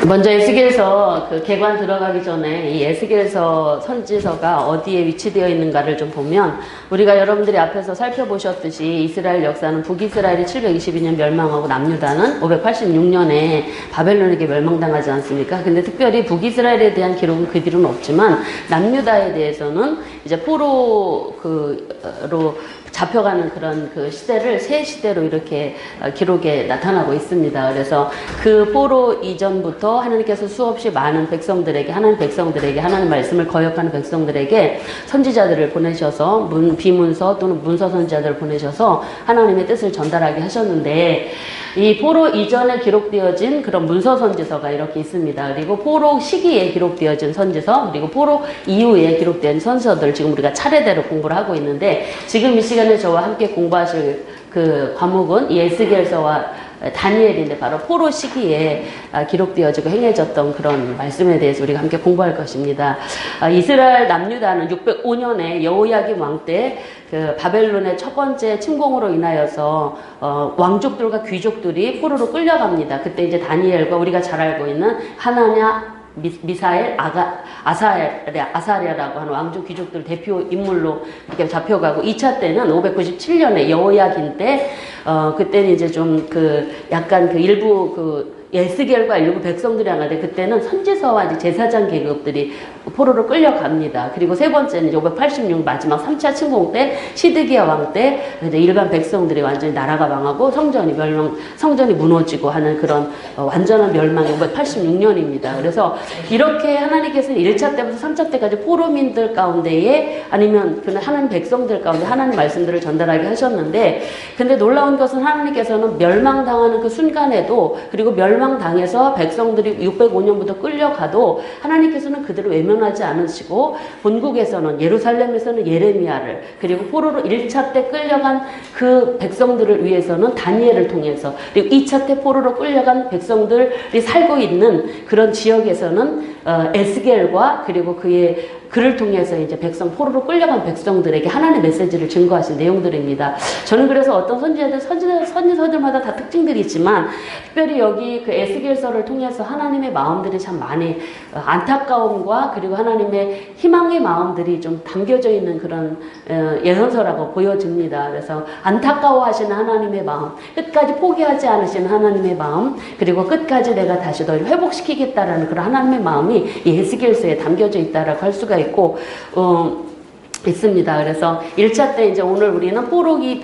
먼저 에스겔서 그 개관 들어가기 전에 이 에스겔서 선지서가 어디에 위치되어 있는가를 좀 보면, 우리가 여러분들이 앞에서 살펴보셨듯이 이스라엘 역사는 북이스라엘이 722년 멸망하고 남유다는 586년에 바벨론에게 멸망당하지 않습니까? 근데 특별히 북이스라엘에 대한 기록은 그 뒤로는 없지만 남유다에 대해서는 이제 포로로 잡혀가는 그런 그 시대를 새 시대로 이렇게 기록에 나타나고 있습니다. 그래서 그 포로 이전부터 하나님께서 수없이 많은 백성들에게, 하나님 말씀을 거역하는 백성들에게 선지자들을 보내셔서 비문서 또는 문서 선지자들을 보내셔서 하나님의 뜻을 전달하게 하셨는데, 이 포로 이전에 기록되어진 그런 문서 선지서가 이렇게 있습니다. 그리고 포로 시기에 기록되어진 선지서, 그리고 포로 이후에 기록된 선지서들 지금 우리가 차례대로 공부를 하고 있는데, 지금 이 시간에 저와 함께 공부하실 그 과목은 이 에스겔서와 다니엘인데, 바로 포로 시기에 기록되어지고 행해졌던 그런 말씀에 대해서 우리가 함께 공부할 것입니다. 이스라엘 남유다는 605년에 여호야김 왕 때 그 바벨론의 첫 번째 침공으로 인하여서 왕족들과 귀족들이 포로로 끌려갑니다. 그때 이제 다니엘과 우리가 잘 알고 있는 하나냐, 미사엘, 아사랴라고 하는 왕족 귀족들 대표 인물로 이렇게 잡혀가고, 2차 때는 597년에 여호야긴 때, 그때는 이제 좀 약간 일부 에스겔과 일부 백성들이 하는데, 그때는 선지서와 이제 제사장 계급들이 포로로 끌려갑니다. 그리고 세 번째는 이제 586 마지막 3차 침공 때, 시드기야 왕 때 이제 일반 백성들이 완전히 나라가 망하고 성전이 무너지고 하는 그런 완전한 멸망이 586년입니다. 그래서 이렇게 하나님께서는 1차 때부터 3차 때까지 포로민들 가운데에, 아니면 그는 하나님 백성들 가운데 하나님 말씀들을 전달하게 하셨는데, 근데 놀라운 것은 하나님께서는 멸망당하는 그 순간에도, 그리고 멸망당해서 백성들이 605년부터 끌려가도 하나님께서는 그들을 외면하지 않으시고, 본국에서는 예루살렘에서는 예레미야를, 그리고 포로로 1차 때 끌려간 그 백성들을 위해서는 다니엘을 통해서, 그리고 2차 때 포로로 끌려간 백성들이 살고 있는 그런 지역에서는 에스겔과 그리고 그를 통해서 이제 포로로 끌려간 백성들에게 하나님의 메시지를 증거하신 내용들입니다. 저는 그래서 어떤 선지서들마다 다 특징들이 있지만, 특별히 여기 그 에스겔서를 통해서 하나님의 마음들이 참 많이 안타까움과 그리고 하나님의 희망의 마음들이 좀 담겨져 있는 그런 예언서라고 보여집니다. 그래서 안타까워하시는 하나님의 마음, 끝까지 포기하지 않으시는 하나님의 마음, 그리고 끝까지 내가 다시 너희를 회복시키겠다라는 그런 하나님의 마음이 이 에스겔서에 담겨져 있다라고 할 수가 있고, 있습니다. 그래서 1차 때 이제 오늘 우리는 포로지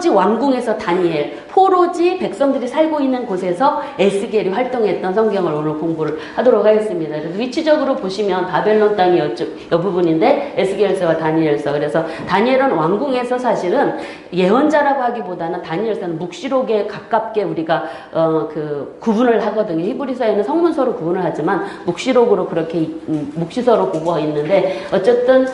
왕궁에서 다니엘, 포로지 백성들이 살고 있는 곳에서 에스겔이 활동했던 성경을 오늘 공부를 하도록 하겠습니다. 그래서 위치적으로 보시면 바벨론 땅이 여 부분인데, 에스겔서와 다니엘서. 그래서 다니엘은 왕궁에서 사실은 예언자라고 하기보다는 다니엘서는 묵시록에 가깝게 우리가 구분을 하거든요. 히브리서에는 성문서로 구분을 하지만 묵시록으로 그렇게 묵시서로 보고 있는데, 어쨌든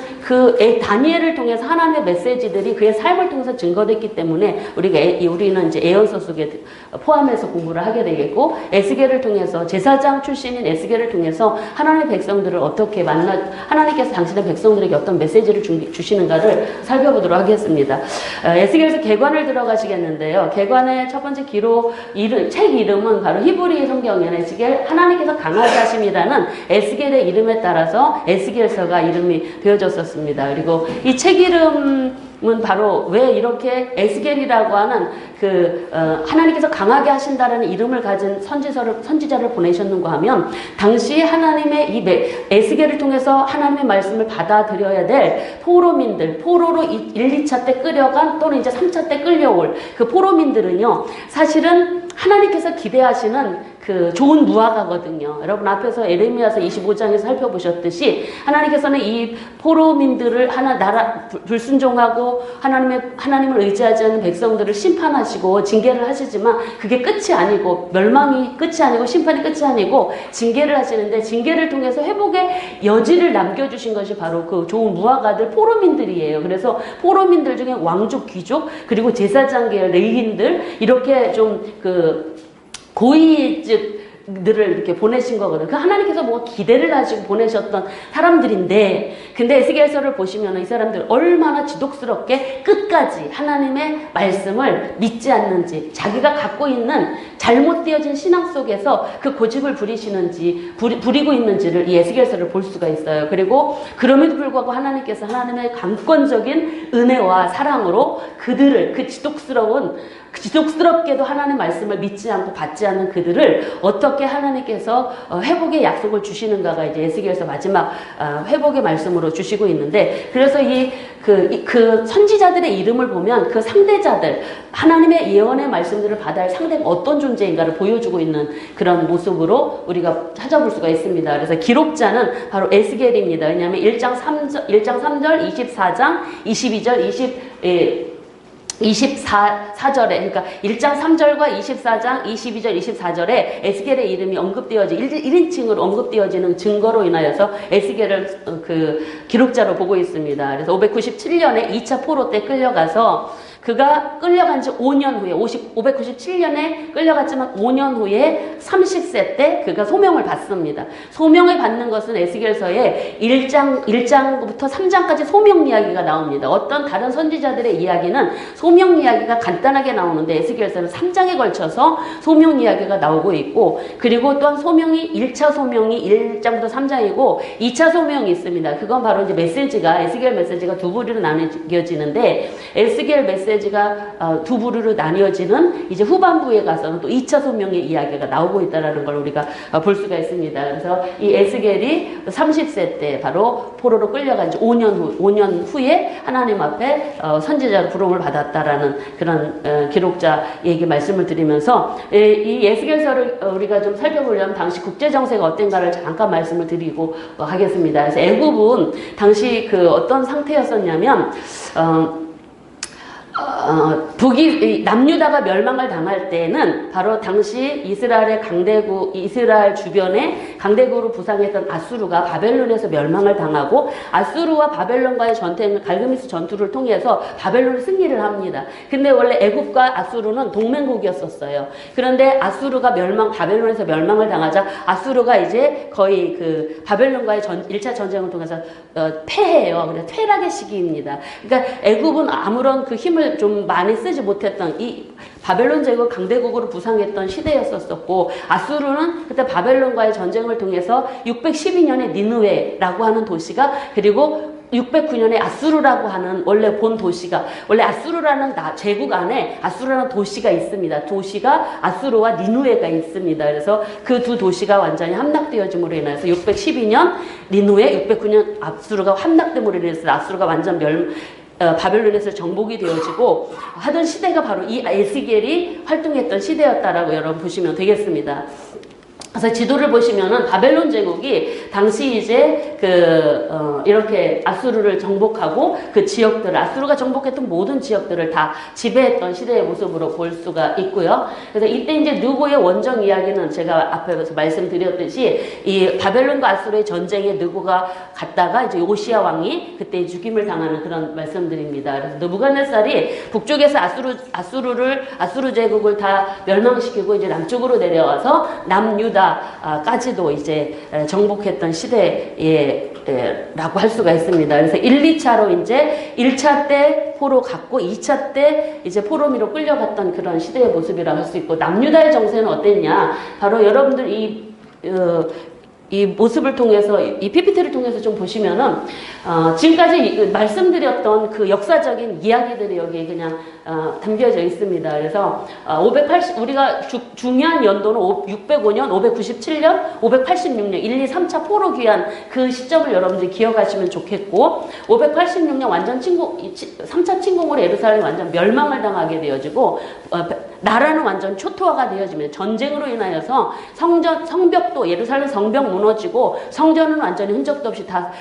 다니엘을 통해서 하나님의 메시지들이 그의 삶을 통해서 증거됐기 때문에 우리는 이제 예언서 속에 포함해서 공부를 하게 되겠고, 에스겔을 통해서, 제사장 출신인 에스겔을 통해서 하나님의 백성들을 어떻게 하나님께서 당신의 백성들에게 어떤 메시지를 주시는가를 살펴보도록 하겠습니다. 에스겔에서 개관을 들어가시겠는데요. 개관의 첫 번째 책 이름은 바로 히브리 성경에는 에스겔, 하나님께서 강하게 하심이라는 에스겔의 이름에 따라서 에스겔서가 이름이 되어졌었습니다. 그리고 이 책 이름은 바로 왜 이렇게 에스겔이라고 하는 하나님께서 강하게 하신다라는 이름을 가진 선지자를 보내셨는가 하면, 당시 하나님의 이 에스겔을 통해서 하나님의 말씀을 받아들여야 될 포로민들, 포로로 1, 2차 때 끌려간, 또는 이제 3차 때 끌려올 그 포로민들은요, 사실은 하나님께서 기대하시는 좋은 무화과거든요. 여러분 앞에서 예레미야서 25장에서 살펴보셨듯이, 하나님께서는 이 포로민들을 불순종하고 하나님을 의지하지 않는 백성들을 심판하시고 징계를 하시지만, 그게 끝이 아니고, 멸망이 끝이 아니고 심판이 끝이 아니고 징계를 하시는데, 징계를 통해서 회복의 여지를 남겨주신 것이 바로 그 좋은 무화과들, 포로민들이에요. 그래서 포로민들 중에 왕족, 귀족, 그리고 제사장 계열, 레위인들, 이렇게 좀 고위, 즉 이렇게 보내신 거거든요. 그 하나님께서 뭐 기대를 가지고 보내셨던 사람들인데, 근데 에스겔서를 보시면 이 사람들 얼마나 지독스럽게 끝까지 하나님의 말씀을 믿지 않는지, 자기가 갖고 있는 잘못되어진 신앙 속에서 그 고집을 부리고 있는지를 이 에스겔서를 볼 수가 있어요. 그리고 그럼에도 불구하고 하나님께서 하나님의 강권적인 은혜와 사랑으로 그들을, 그 지독스럽게도 하나님 말씀을 믿지 않고 받지 않는 그들을 어떻게 하나님께서 회복의 약속을 주시는가가 이제 에스겔서 마지막 회복의 말씀으로 주시고 있는데, 그래서 그 선지자들의 이름을 보면 그 상대자들, 하나님의 예언의 말씀들을 받아야 할 상대가 어떤 존재인가를 보여주고 있는 그런 모습으로 우리가 찾아볼 수가 있습니다. 그래서 기록자는 바로 에스겔입니다. 왜냐하면 1장 3절, 24장, 22절, 24절에, 그러니까 1장 3절과 24장 22절 24절에 에스겔의 이름이 언급되어지 1인칭으로 언급되어지는 증거로 인하여서 에스겔을 그 기록자로 보고 있습니다. 그래서 597년에 2차 포로 때 끌려가서 그가 끌려간 지 5년 후에 597년에 끌려갔지만 5년 후에 30세 때 그가 소명을 받습니다. 소명을 받는 것은 에스겔서의 1장부터 3장까지 소명 이야기가 나옵니다. 어떤 다른 선지자들의 이야기는 소명 이야기가 간단하게 나오는데 에스겔서는 3장에 걸쳐서 소명 이야기가 나오고 있고, 그리고 또한 소명이 1차 소명이 1장부터 3장이고 2차 소명이 있습니다. 그건 바로 이제 메시지가, 에스겔 메시지가 두 부류로 나뉘어지는데, 에스겔 메시지가 두 부류로 나뉘어지는 이제 후반부에 가서는 또 2차 소명의 이야기가 나오고 있다는 걸 우리가 볼 수가 있습니다. 그래서 이 에스겔이 30세 때 바로 포로로 끌려간 지 5년 후에 하나님 앞에 선지자로 부름을 받았다라는 그런 기록자 얘기 말씀을 드리면서, 이 에스겔서를 우리가 좀 살펴보려면 당시 국제 정세가 어땠가를 잠깐 말씀을 드리고 하겠습니다. 그래서 애굽은 당시 그 어떤 상태였었냐면, 남유다가 멸망을 당할 때는 바로 당시 이스라엘 주변에 강대국으로 부상했던 아수르가 바벨론에서 멸망을 당하고, 아수르와 바벨론과의 전쟁을 갈그미스 전투를 통해서 바벨론이 승리를 합니다. 근데 원래 애굽과 아수르는 동맹국이었었어요. 그런데 아수르가 바벨론에서 멸망을 당하자 아수르가 이제 거의 그 바벨론과의 1차 전쟁을 통해서 패해요. 그래서 퇴락의 시기입니다. 그러니까 애굽은 아무런 그 힘을 좀 많이 쓰지 못했던, 이 바벨론 제국 강대국으로 부상했던 시대였었고, 아수르는 그때 바벨론과의 전쟁을 통해서 612년에 니느웨라고 하는 도시가, 그리고 609년에 아수르라고 하는 원래 본 도시가, 원래 아수르라는 제국 안에 아수르라는 도시가 있습니다. 도시가 아수르와 니느웨가 있습니다. 그래서 그 두 도시가 완전히 함락되어짐으로 인해서 612년 니느웨, 609년 아수르가 함락됨으로 인해서 아수르가 완전 바벨론에서 정복이 되어지고 하던 시대가 바로 이 에스겔이 활동했던 시대였다라고 여러분 보시면 되겠습니다. 그래서 지도를 보시면은 바벨론 제국이 당시 이제 이렇게 아수르를 정복하고 그 지역들을, 아수르가 정복했던 모든 지역들을 다 지배했던 시대의 모습으로 볼 수가 있고요. 그래서 이때 이제 느고의 원정 이야기는 제가 앞에서 말씀드렸듯이 이 바벨론과 아수르의 전쟁에 느고가 갔다가 이제 요시야 왕이 그때 죽임을 당하는 그런 말씀들입니다. 그래서 느부갓네살이 북쪽에서 아수르 제국을 다 멸망시키고 이제 남쪽으로 내려와서 남유다까지도 이제 정복했던 시대라고 할 수가 있습니다. 그래서 1, 2차로 이제 1차 때 포로 갔고 2차 때 이제 포로미로 끌려갔던 그런 시대의 모습이라고 할 수 있고, 남유다의 정세는 어땠냐? 바로 여러분들 이 모습을 통해서, 이 PPT를 통해서 좀 보시면은, 지금까지 말씀드렸던 그 역사적인 이야기들이 여기 그냥, 담겨져 있습니다. 그래서, 우리가 중요한 연도는 605년, 597년, 586년, 1, 2, 3차 포로 귀환 그 시점을 여러분들이 기억하시면 좋겠고, 586년 완전 3차 침공으로 예루살렘이 완전 멸망을 당하게 되어지고, 나라는 완전 초토화가 되어지면 전쟁으로 인하여서 성벽도, 예루살렘 성벽 무너지고 성전은 완전히 흔적도 없이 다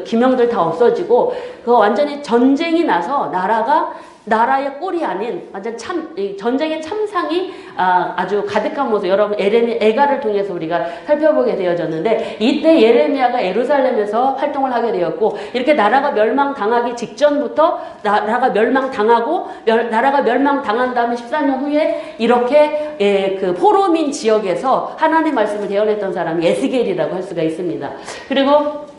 기명들 다 없어지고, 그 완전히 전쟁이 나서 나라가 나라의 꼴이 아닌 완전 전쟁의 참상이 아주 가득한 모습, 여러분 에가를 통해서 우리가 살펴보게 되어졌는데, 이때 예레미야가 예루살렘에서 활동을 하게 되었고, 이렇게 나라가 멸망당하기 직전부터 나라가 멸망당하고 나라가 멸망당한 다음에 14년 후에 이렇게 그 포로민 지역에서 하나님 말씀을 대언했던 사람이 에스겔이라고 할 수가 있습니다. 그리고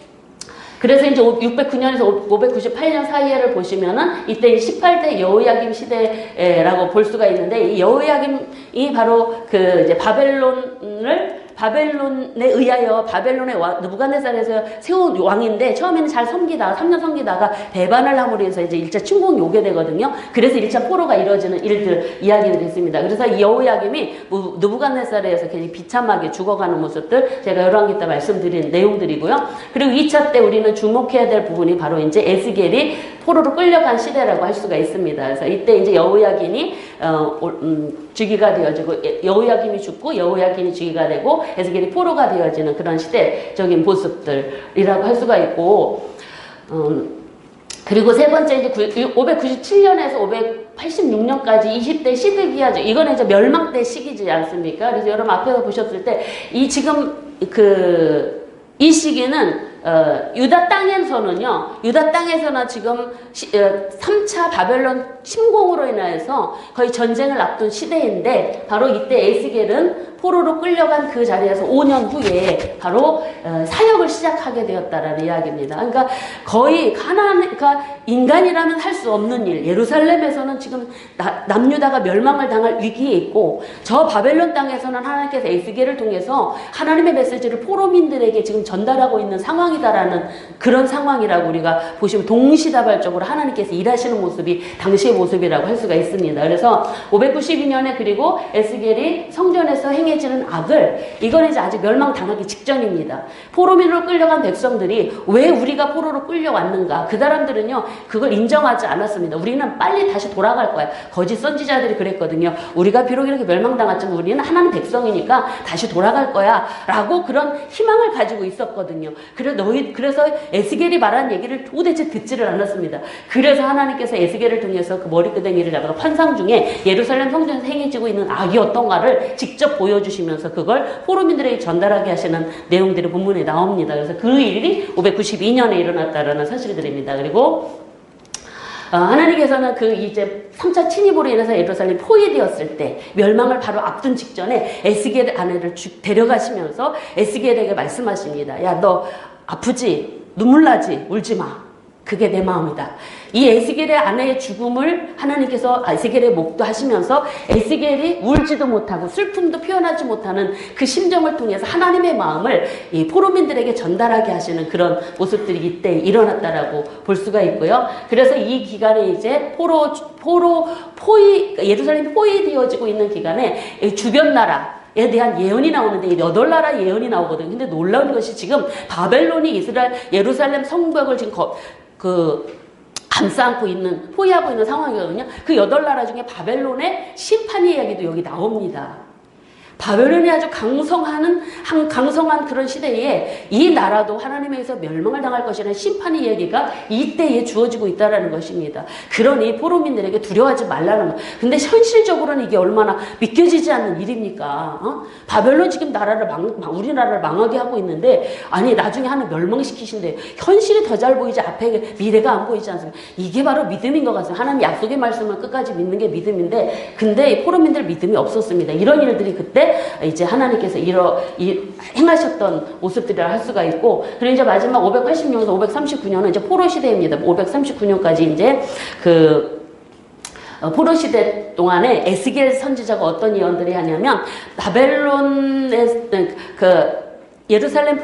그래서 이제 609년에서 598년 사이에를 보시면은 이때 18대 여호야김 시대라고 볼 수가 있는데, 이 여호야김이 바로 그 이제 바벨론에 의하여 바벨론의 느부갓네살에서 세운 왕인데, 처음에는 잘 섬기다가 3년 섬기다가 배반을 함으로 해서 이제 1차 침공이 오게 되거든요. 그래서 1차 포로가 이루어지는 일들 이야기들이 있습니다. 그래서 이 여호야김이 느부갓네살에서 굉장히 비참하게 죽어가는 모습들 제가 열왕기 때 말씀드린 내용들이고요. 그리고 2차 때 우리는 주목해야 될 부분이 바로 이제 에스겔이 포로로 끌려간 시대라고 할 수가 있습니다. 그래서 이때 이제 여호야김이 즉위가 되어지고, 여호야김이 죽고 여호야김이 즉위가 되고 에스겔이 포로가 되어지는 그런 시대적인 모습들이라고 할 수가 있고, 그리고 세 번째 이제 597년에서 586년까지 20대 시드기야죠. 이거는 이제 멸망 때 시기지 않습니까? 그래서 여러분 앞에서 보셨을 때 이 지금 이 시기는 유다 땅에서는요, 유다 땅에서는 지금 3차 바벨론 침공으로 인해서 거의 전쟁을 앞둔 시대인데, 바로 이때 에스겔은 포로로 끌려간 그 자리에서 5년 후에 바로 사역을 시작하게 되었다라는 이야기입니다. 그러니까 거의 그러니까 인간이라면 할 수 없는 일, 예루살렘에서는 지금 남유다가 멸망을 당할 위기에 있고, 저 바벨론 땅에서는 하나님께서 에스겔을 통해서 하나님의 메시지를 포로민들에게 지금 전달하고 있는 상황이다라는 그런 상황이라고 우리가 보시면, 동시다발적으로 하나님께서 일하시는 모습이 당시의 모습이라고 할 수가 있습니다. 그래서 592년에 그리고 에스겔이 성전에서 행해지는 악을, 이건 이제 아직 멸망당하기 직전입니다. 포로민으로 끌려간 백성들이 왜 우리가 포로로 끌려왔는가, 그 사람들은요 그걸 인정하지 않았습니다. 우리는 빨리 다시 돌아갈 거야. 거짓 선지자들이 그랬거든요. 우리가 비록 이렇게 멸망당했지만 우리는 하나님 백성이니까 다시 돌아갈 거야 라고 그런 희망을 가지고 있었거든요. 그래서 에스겔이 말한 얘기를 도대체 듣지를 않았습니다. 그래서 하나님께서 에스겔을 통해서 그 머리끄댕이를 잡아서 환상 중에 예루살렘 성전에서 행해지고 있는 악이 어떤가를 직접 보여주시면서 그걸 포로민들에게 전달하게 하시는 내용들이 본문에 나옵니다. 그래서 그 일이 592년에 일어났다라는 사실들입니다. 그리고 하나님께서는 그 이제 3차 침입으로 인해서 예루살렘이 포위되었을 때, 멸망을 바로 앞둔 직전에 에스겔의 아내를 데려가시면서 에스겔에게 말씀하십니다. 야, 너 아프지? 눈물 나지? 울지 마. 그게 내 마음이다. 이 에스겔의 아내의 죽음을 하나님께서 에스겔의 목도 하시면서 에스겔이 울지도 못하고 슬픔도 표현하지 못하는 그 심정을 통해서 하나님의 마음을 이 포로민들에게 전달하게 하시는 그런 모습들이 이때 일어났다라고 볼 수가 있고요. 그래서 이 기간에 이제 예루살렘이 포위되어지고 있는 기간에 주변 나라에 대한 예언이 나오는데, 이 8나라 예언이 나오거든요. 근데 놀라운 것이 지금 바벨론이 예루살렘 성벽을 지금 감싸안고 있는, 포위하고 있는 상황이거든요. 그 8나라 중에 바벨론의 심판의 이야기도 여기 나옵니다. 바벨론이 아주 강성한 그런 시대에 이 나라도 하나님에게서 멸망을 당할 것이라는 심판의 얘기가 이때에 주어지고 있다는 것입니다. 그러니 포로민들에게 두려워하지 말라는 것. 근데 현실적으로는 이게 얼마나 믿겨지지 않는 일입니까? 바벨론 지금 우리나라를 망하게 하고 있는데, 아니 나중에 하나님 멸망시키신대. 현실이 더 잘 보이지 앞에 미래가 안 보이지 않습니까? 이게 바로 믿음인 것 같습니다. 하나님 약속의 말씀을 끝까지 믿는 게 믿음인데, 근데 포로민들 믿음이 없었습니다. 이런 일들이 그때 이제 하나님께서 행하셨던 모습들이라 할 수가 있고, 그리고 이제 마지막 586년에서 539년은 이제 포로 시대입니다. 539년까지 이제 포로 시대 동안에 에스겔 선지자가 어떤 예언들이 하냐면, 바벨론의 예루살렘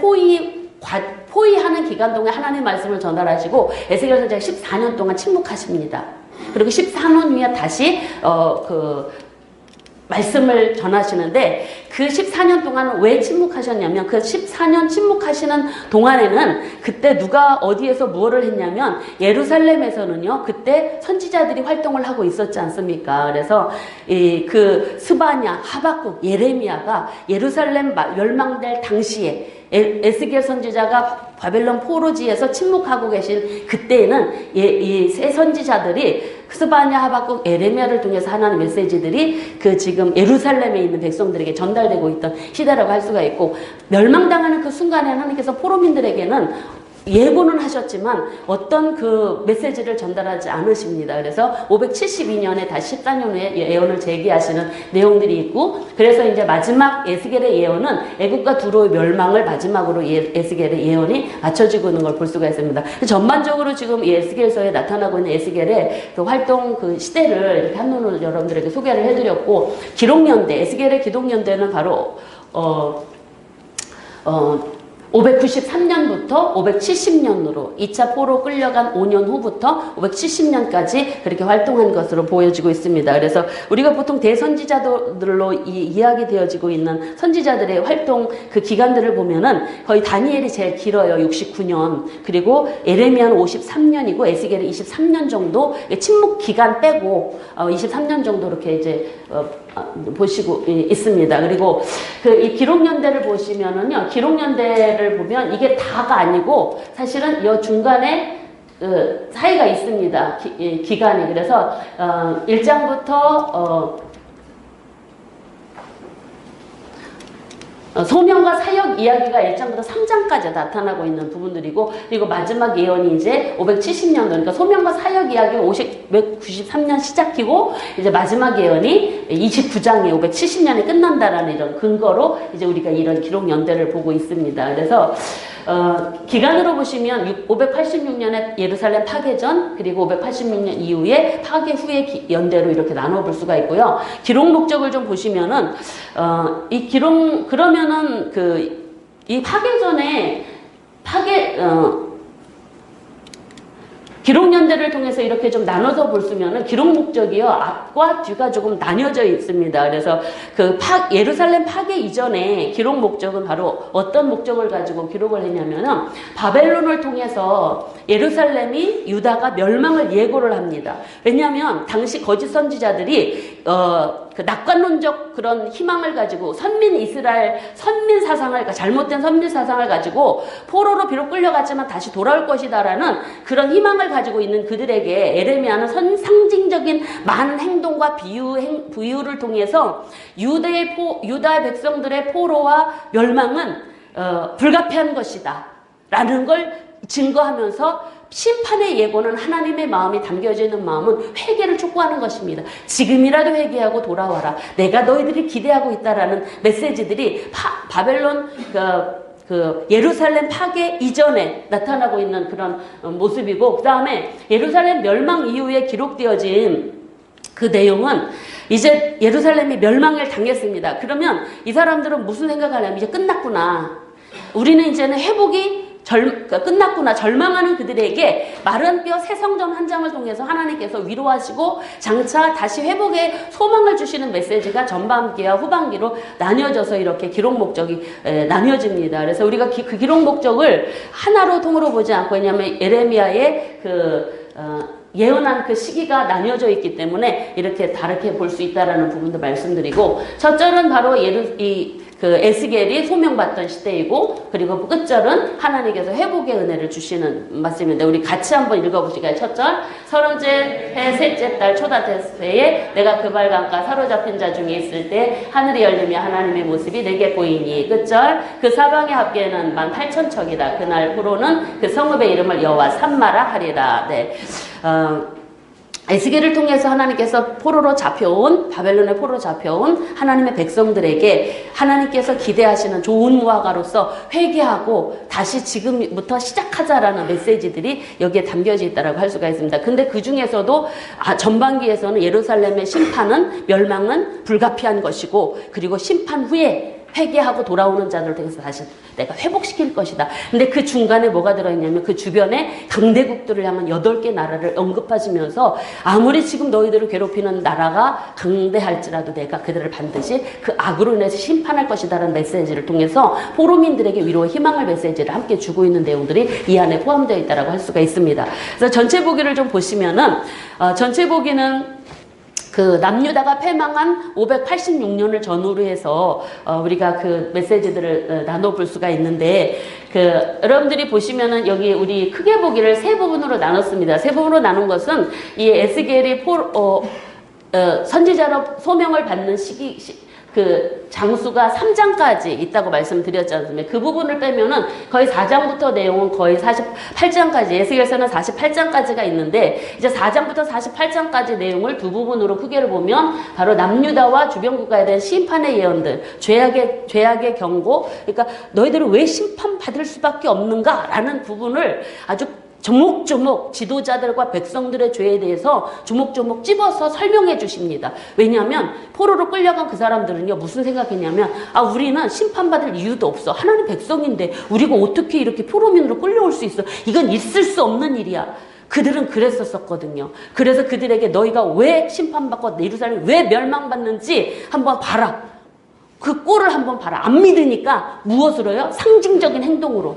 포위하는 기간 동안 하나님의 말씀을 전달하시고 에스겔 선지자가 14년 동안 침묵하십니다. 그리고 14년 후에 다시 말씀을 전하시는데, 그 14년 동안 왜 침묵하셨냐면, 그 14년 침묵하시는 동안에는 그때 누가 어디에서 무엇을 했냐면, 예루살렘에서는요 그때 선지자들이 활동을 하고 있었지 않습니까? 그래서 그 스바냐, 하박국, 예레미야가 예루살렘 멸망될 당시에 에스겔 선지자가 바벨론 포로지에서 침묵하고 계신 그때에는 이 세 선지자들이 스바냐, 하박국, 에레미야를 통해서 하나님 메시지들이 그 지금 예루살렘에 있는 백성들에게 전달되고 있던 시대라고 할 수가 있고, 멸망당하는 그 순간에 하나님께서 포로민들에게는 예고는 하셨지만 어떤 그 메시지를 전달하지 않으십니다. 그래서 572년에 다시 14년 후에 예언을 제기하시는 내용들이 있고, 그래서 이제 마지막 에스겔의 예언은 애국과 두로의 멸망을 마지막으로 에스겔의 예언이 맞춰지고 있는 걸 볼 수가 있습니다. 전반적으로 지금 이 에스겔서에 나타나고 있는 에스겔의 그 활동 그 시대를 이렇게 한눈으로 여러분들에게 소개를 해드렸고, 기록연대, 에스겔의 기록연대는 바로 593년부터 570년으로 2차 포로 끌려간 5년 후부터 570년까지 그렇게 활동한 것으로 보여지고 있습니다. 그래서 우리가 보통 대선지자들로 이야기되어지고 있는 선지자들의 활동 그 기간들을 보면은 거의 다니엘이 제일 길어요. 69년. 그리고 에레미야는 53년이고 에스겔은 23년 정도, 침묵 기간 빼고 23년 정도 이렇게 이제 보시고 있습니다. 그리고 그 이 기록연대를 보시면은요, 기록연대를 보면 이게 다가 아니고 사실은 이 중간에 사이가 있습니다. 기간이. 그래서 1장부터 소명과 사역 이야기가 1장부터 3장까지 나타나고 있는 부분들이고, 그리고 마지막 예언이 이제 570년도, 그러니까 소명과 사역 이야기가 593년 시작이고, 이제 마지막 예언이 29장에 570년에 끝난다라는 이런 근거로 이제 우리가 이런 기록 연대를 보고 있습니다. 그래서 기간으로 보시면 586년에 예루살렘 파괴전, 그리고 586년 이후에 파괴 후의 연대로 이렇게 나눠볼 수가 있고요. 기록 목적을 좀 보시면은 그러면은 이 파괴전에 기록연대를 통해서 이렇게 좀 나눠서 볼 수면은 기록 목적이요, 앞과 뒤가 조금 나뉘어져 있습니다. 그래서 예루살렘 파괴 이전에 기록 목적은 바로 어떤 목적을 가지고 기록을 했냐면은 바벨론을 통해서 예루살렘이 유다가 멸망을 예고를 합니다. 왜냐하면 당시 거짓 선지자들이 그 낙관론적 그런 희망을 가지고 선민 사상을, 그러니까 잘못된 선민 사상을 가지고 포로로 비록 끌려갔지만 다시 돌아올 것이다라는 그런 희망을 가지고 있는 그들에게 에레미야는 상징적인 많은 행동과 비유를 통해서 유다의 백성들의 포로와 멸망은 불가피한 것이다 라는 걸 증거하면서, 심판의 예고는 하나님의 마음이 담겨져 있는 마음은 회개를 촉구하는 것입니다. 지금이라도 회개하고 돌아와라. 내가 너희들이 기대하고 있다라는 메시지들이 바벨론 예루살렘 파괴 이전에 나타나고 있는 그런 모습이고, 그 다음에 예루살렘 멸망 이후에 기록되어진 그 내용은 이제 예루살렘이 멸망을 당했습니다. 그러면 이 사람들은 무슨 생각을 하냐면, 이제 끝났구나. 우리는 이제는 회복이 끝났구나. 절망하는 그들에게 마른 뼈 새 성전 한 장을 통해서 하나님께서 위로하시고 장차 다시 회복의 소망을 주시는 메시지가 전반기와 후반기로 나뉘어져서 이렇게 기록 목적이 나뉘어집니다. 그래서 우리가 그 기록 목적을 하나로 통으로 보지 않고, 왜냐하면 에레미야의 예언한 그 시기가 나뉘어져 있기 때문에 이렇게 다르게 볼 수 있다라는 부분도 말씀드리고, 첫 절은 바로 에스겔이 소명받던 시대이고, 그리고 끝절은 하나님께서 회복의 은혜를 주시는 말씀인데, 우리 같이 한번 읽어보실까요? 첫 절, 30째 해 셋째 달 초다됐을 때에 내가 그 발광과 사로잡힌 자 중에 있을 때 하늘이 열리며 하나님의 모습이 내게 보이니. 끝절, 그 사방의 합계는 18,000척이다. 그날 후로는 그 성읍의 이름을 여호와 삼마라 하리라. 네. 에스겔을 통해서 하나님께서 바벨론의 포로로 잡혀온 하나님의 백성들에게 하나님께서 기대하시는 좋은 무화과로서 회개하고 다시 지금부터 시작하자라는 메시지들이 여기에 담겨져 있다고 할 수가 있습니다. 근데 그 중에서도 전반기에서는 예루살렘의 멸망은 불가피한 것이고, 그리고 심판 후에 회개하고 돌아오는 자들을 통해서 다시 내가 회복시킬 것이다. 근데 그 중간에 뭐가 들어있냐면, 그 주변에 강대국들을 향한 8개 나라를 언급하시면서, 아무리 지금 너희들을 괴롭히는 나라가 강대할지라도 내가 그들을 반드시 그 악으로 인해서 심판할 것이다라는 메시지를 통해서 포로민들에게 위로와 희망을 메시지를 함께 주고 있는 내용들이 이 안에 포함되어 있다고 할 수가 있습니다. 그래서 전체 보기를 좀 보시면은, 전체 보기는 그 남유다가 패망한 586년을 전후로 해서 우리가 그 메시지들을 나눠볼 수가 있는데, 여러분들이 보시면은 여기 우리 크게 보기를 세 부분으로 나눴습니다. 세 부분으로 나눈 것은 이 에스겔이 선지자로 소명을 받는 그 장수가 3장까지 있다고 말씀드렸지 않습니까? 그 부분을 빼면은 거의 4장부터 내용은 거의 48장까지, 에스겔서는 48장까지가 있는데, 이제 4장부터 48장까지 내용을 두 부분으로 크게를 보면 바로 남유다와 주변 국가에 대한 심판의 예언들, 죄악의 경고, 그러니까 너희들은 왜 심판받을 수밖에 없는가라는 부분을 아주 조목조목 지도자들과 백성들의 죄에 대해서 조목조목 찝어서 설명해 주십니다. 왜냐하면 포로로 끌려간 그 사람들은요, 무슨 생각했냐면, 우리는 심판받을 이유도 없어. 하나님 백성인데 우리가 어떻게 이렇게 포로민으로 끌려올 수 있어. 이건 있을 수 없는 일이야. 그들은 그랬었거든요. 그래서 그들에게 너희가 왜 심판받고 예루살렘이 왜 멸망받는지 한번 봐라. 그 꼴을 한번 봐라. 안 믿으니까 무엇으로요? 상징적인 행동으로,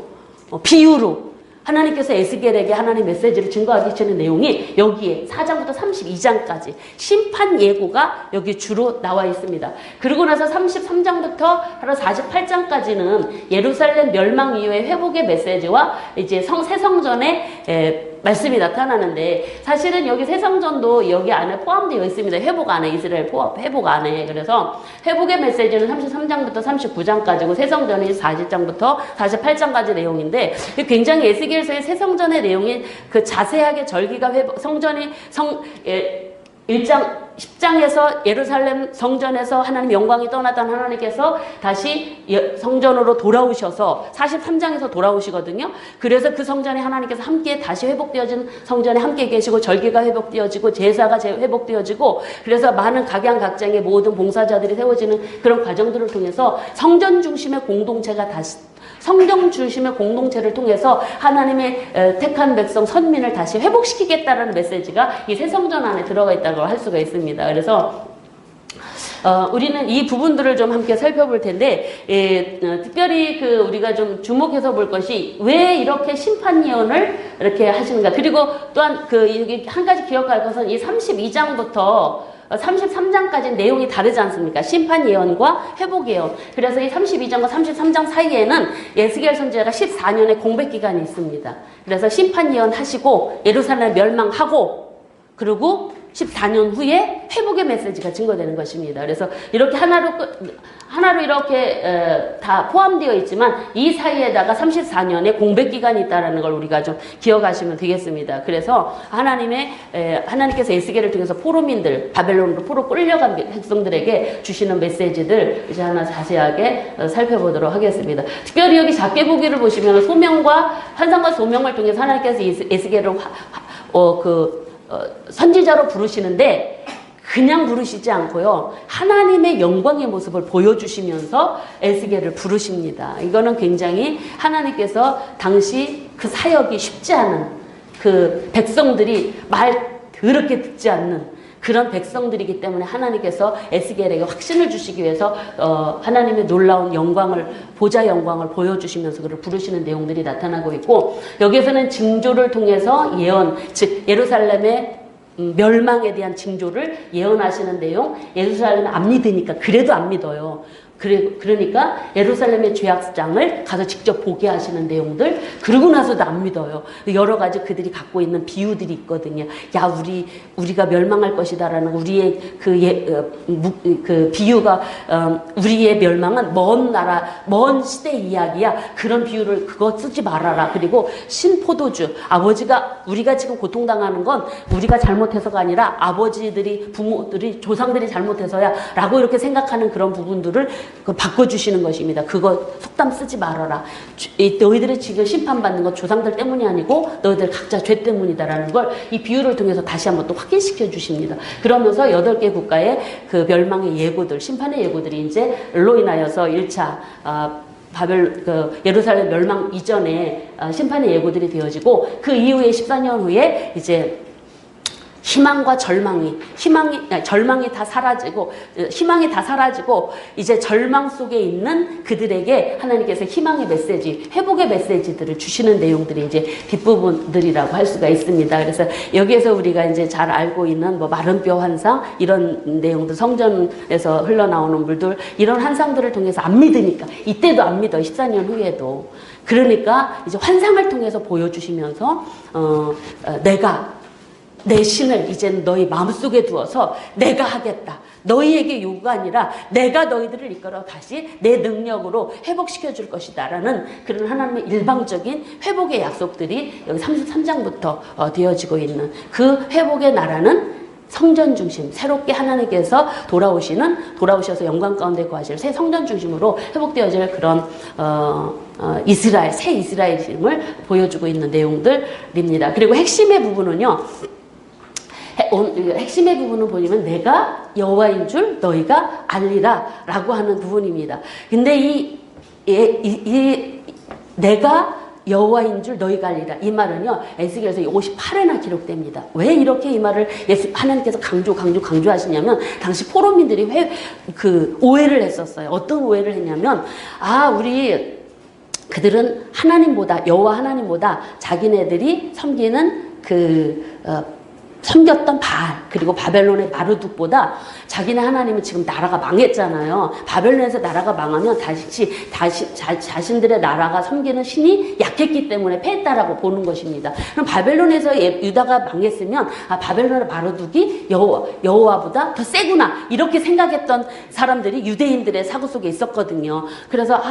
비유로 하나님께서 에스겔에게 하나님 메시지를 증거하기 전의 내용이 여기에 4장부터 32장까지 심판 예고가 여기 주로 나와 있습니다. 그리고 나서 33장부터 바로 48장까지는 예루살렘 멸망 이후의 회복의 메시지와 이제 새 성전의 말씀이 나타나는데, 사실은 여기 새성전도 여기 안에 포함되어 있습니다. 회복 안에, 이스라엘 회복 안에. 그래서 회복의 메시지는 33장부터 39장까지고 새성전이 40장부터 48장까지 내용인데, 굉장히 에스겔서의 새성전의 내용이 그 자세하게 절기가 성전이 1장 10장에서 예루살렘 성전에서 하나님 영광이 떠났던 하나님께서 다시 성전으로 돌아오셔서 43장에서 돌아오시거든요. 그래서 그 성전에 하나님께서 함께 다시 회복되어진 성전에 함께 계시고, 절기가 회복되어지고, 제사가 회복되어지고, 그래서 많은 각양각장의 모든 봉사자들이 세워지는 그런 과정들을 통해서 성전 중심의 공동체가 다시, 성경 중심의 공동체를 통해서 하나님의 택한 백성 선민을 다시 회복시키겠다는 메시지가 이 새 성전 안에 들어가 있다고 할 수가 있습니다. 그래서 우리는 이 부분들을 좀 함께 살펴볼 텐데, 특별히 우리가 좀 주목해서 볼 것이 왜 이렇게 심판 예언을 이렇게 하시는가. 그리고 또한 여기 한 가지 기억할 것은 이 32장부터 33장까지 내용이 다르지 않습니까? 심판 예언과 회복 예언. 그래서 이 32장과 33장 사이에는 에스겔 선지자가 14년의 공백 기간이 있습니다. 그래서 심판 예언 하시고 예루살렘 멸망하고, 그리고 14년 후에 회복의 메시지가 증거되는 것입니다. 그래서 이렇게 하나로 이렇게 다 포함되어 있지만 이 사이에다가 34년의 공백 기간이 있다는 걸 우리가 좀 기억하시면 되겠습니다. 그래서 하나님께서 에스겔을 통해서 포로민들, 바벨론으로 포로 끌려간 백성들에게 주시는 메시지들 이제 하나 자세하게 살펴보도록 하겠습니다. 특별히 여기 작게 보기를 보시면 환상과 소명을 통해서 하나님께서 에스겔을 선지자로 부르시는데, 그냥 부르시지 않고요, 하나님의 영광의 모습을 보여주시면서 에스겔을 부르십니다. 이거는 굉장히 하나님께서 당시 그 사역이 쉽지 않은 그 백성들이 말 더럽게 듣지 않는 그런 백성들이기 때문에 하나님께서 에스겔에게 확신을 주시기 위해서 하나님의 놀라운 영광을, 보좌 영광을 보여주시면서 그를 부르시는 내용들이 나타나고 있고, 여기에서는 징조를 통해서 예언, 즉 예루살렘의 멸망에 대한 징조를 예언하시는 내용. 예루살렘을 안 믿으니까, 그래도 안 믿어요. 그러니까 예루살렘의 죄악장을 가서 직접 보게 하시는 내용들, 그러고 나서도 안 믿어요. 여러 가지 그들이 갖고 있는 비유들이 있거든요. 야, 우리가 멸망할 것이다라는 우리의 그 비유가, 우리의 멸망은 먼 나라, 먼 시대 이야기야. 그런 비유를 그거 쓰지 말아라. 그리고 신포도주, 우리가 지금 고통당하는 건 우리가 잘못해서가 아니라 아버지들이, 부모들이, 조상들이 잘못해서야 라고 이렇게 생각하는 그런 부분들을 바꿔주시는 것입니다. 그거 속담 쓰지 말아라. 너희들이 지금 심판받는 건 조상들 때문이 아니고 너희들 각자 죄 때문이다라는 걸 이 비유를 통해서 다시 한번 또 확인시켜 주십니다. 그러면서 8개 국가의 그 멸망의 예고들, 심판의 예고들이 이제 로 인하여서 1차 예루살렘 멸망 이전에 심판의 예고들이 되어지고, 그 이후에 14년 후에 이제 희망과 절망이 다 사라지고, 희망이 다 사라지고, 이제 절망 속에 있는 그들에게 하나님께서 희망의 메시지, 회복의 메시지들을 주시는 내용들이 이제 뒷부분들이라고 할 수가 있습니다. 그래서 여기에서 우리가 이제 잘 알고 있는 뭐 마른 뼈 환상, 이런 내용들, 성전에서 흘러나오는 물들, 이런 환상들을 통해서 안 믿으니까, 이때도 안 믿어, 14년 후에도. 그러니까 이제 환상을 통해서 보여주시면서, 내가 내 신을 이제는 너희 마음속에 두어서 내가 하겠다. 너희에게 요구가 아니라 내가 너희들을 이끌어 다시 내 능력으로 회복시켜 줄 것이다. 라는 그런 하나님의 일방적인 회복의 약속들이 여기 33장부터 되어지고 있는 그 회복의 나라는 성전 중심, 새롭게 하나님께서 돌아오셔서 영광 가운데 거하실 새 성전 중심으로 회복되어질 그런 이스라엘, 새 이스라엘임을 보여주고 있는 내용들입니다. 그리고 핵심의 부분은요. 핵심의 부분을 보시면 내가 여호와인 줄 너희가 알리라 라고 하는 부분입니다. 근데 내가 여호와인 줄 너희가 알리라, 이 말은요 에스겔서 58회나 기록됩니다. 왜 이렇게 이 말을 하나님께서 강조하시냐면, 당시 포로민들이 오해를 했었어요. 어떤 오해를 했냐면, 그들은 하나님보다, 여호와 하나님보다 자기네들이 섬기는 섬겼던 바알, 그리고 바벨론의 마르둑보다 자기네 하나님은 지금 나라가 망했잖아요. 바벨론에서 나라가 망하면 자신들의 나라가 섬기는 신이 약했기 때문에 패했다라고 보는 것입니다. 그럼 바벨론에서 유다가 망했으면 바벨론의 마르둑이 여호와보다 더 세구나, 이렇게 생각했던 사람들이 유대인들의 사고 속에 있었거든요. 그래서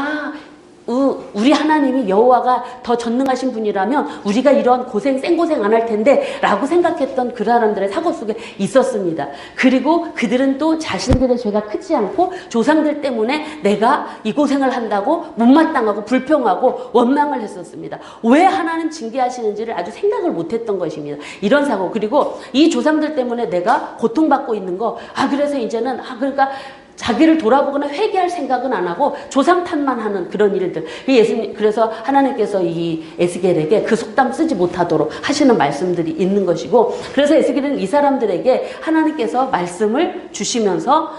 우리 하나님이 여호와가 더 전능하신 분이라면 우리가 이런 생고생 안 할 텐데 라고 생각했던 그 사람들의 사고 속에 있었습니다. 그리고 그들은 또 자신들의 죄가 크지 않고 조상들 때문에 내가 이 고생을 한다고 못마땅하고 불평하고 원망을 했었습니다. 왜 하나님 징계하시는지를 아주 생각을 못했던 것입니다. 이런 사고. 그리고 이 조상들 때문에 내가 고통받고 있는 거, 그래서 이제는 그러니까 자기를 돌아보거나 회개할 생각은 안 하고 조상 탓만 하는 그런 일들. 그래서 하나님께서 이 에스겔에게 그 속담 쓰지 못하도록 하시는 말씀들이 있는 것이고, 그래서 에스겔은 이 사람들에게 하나님께서 말씀을 주시면서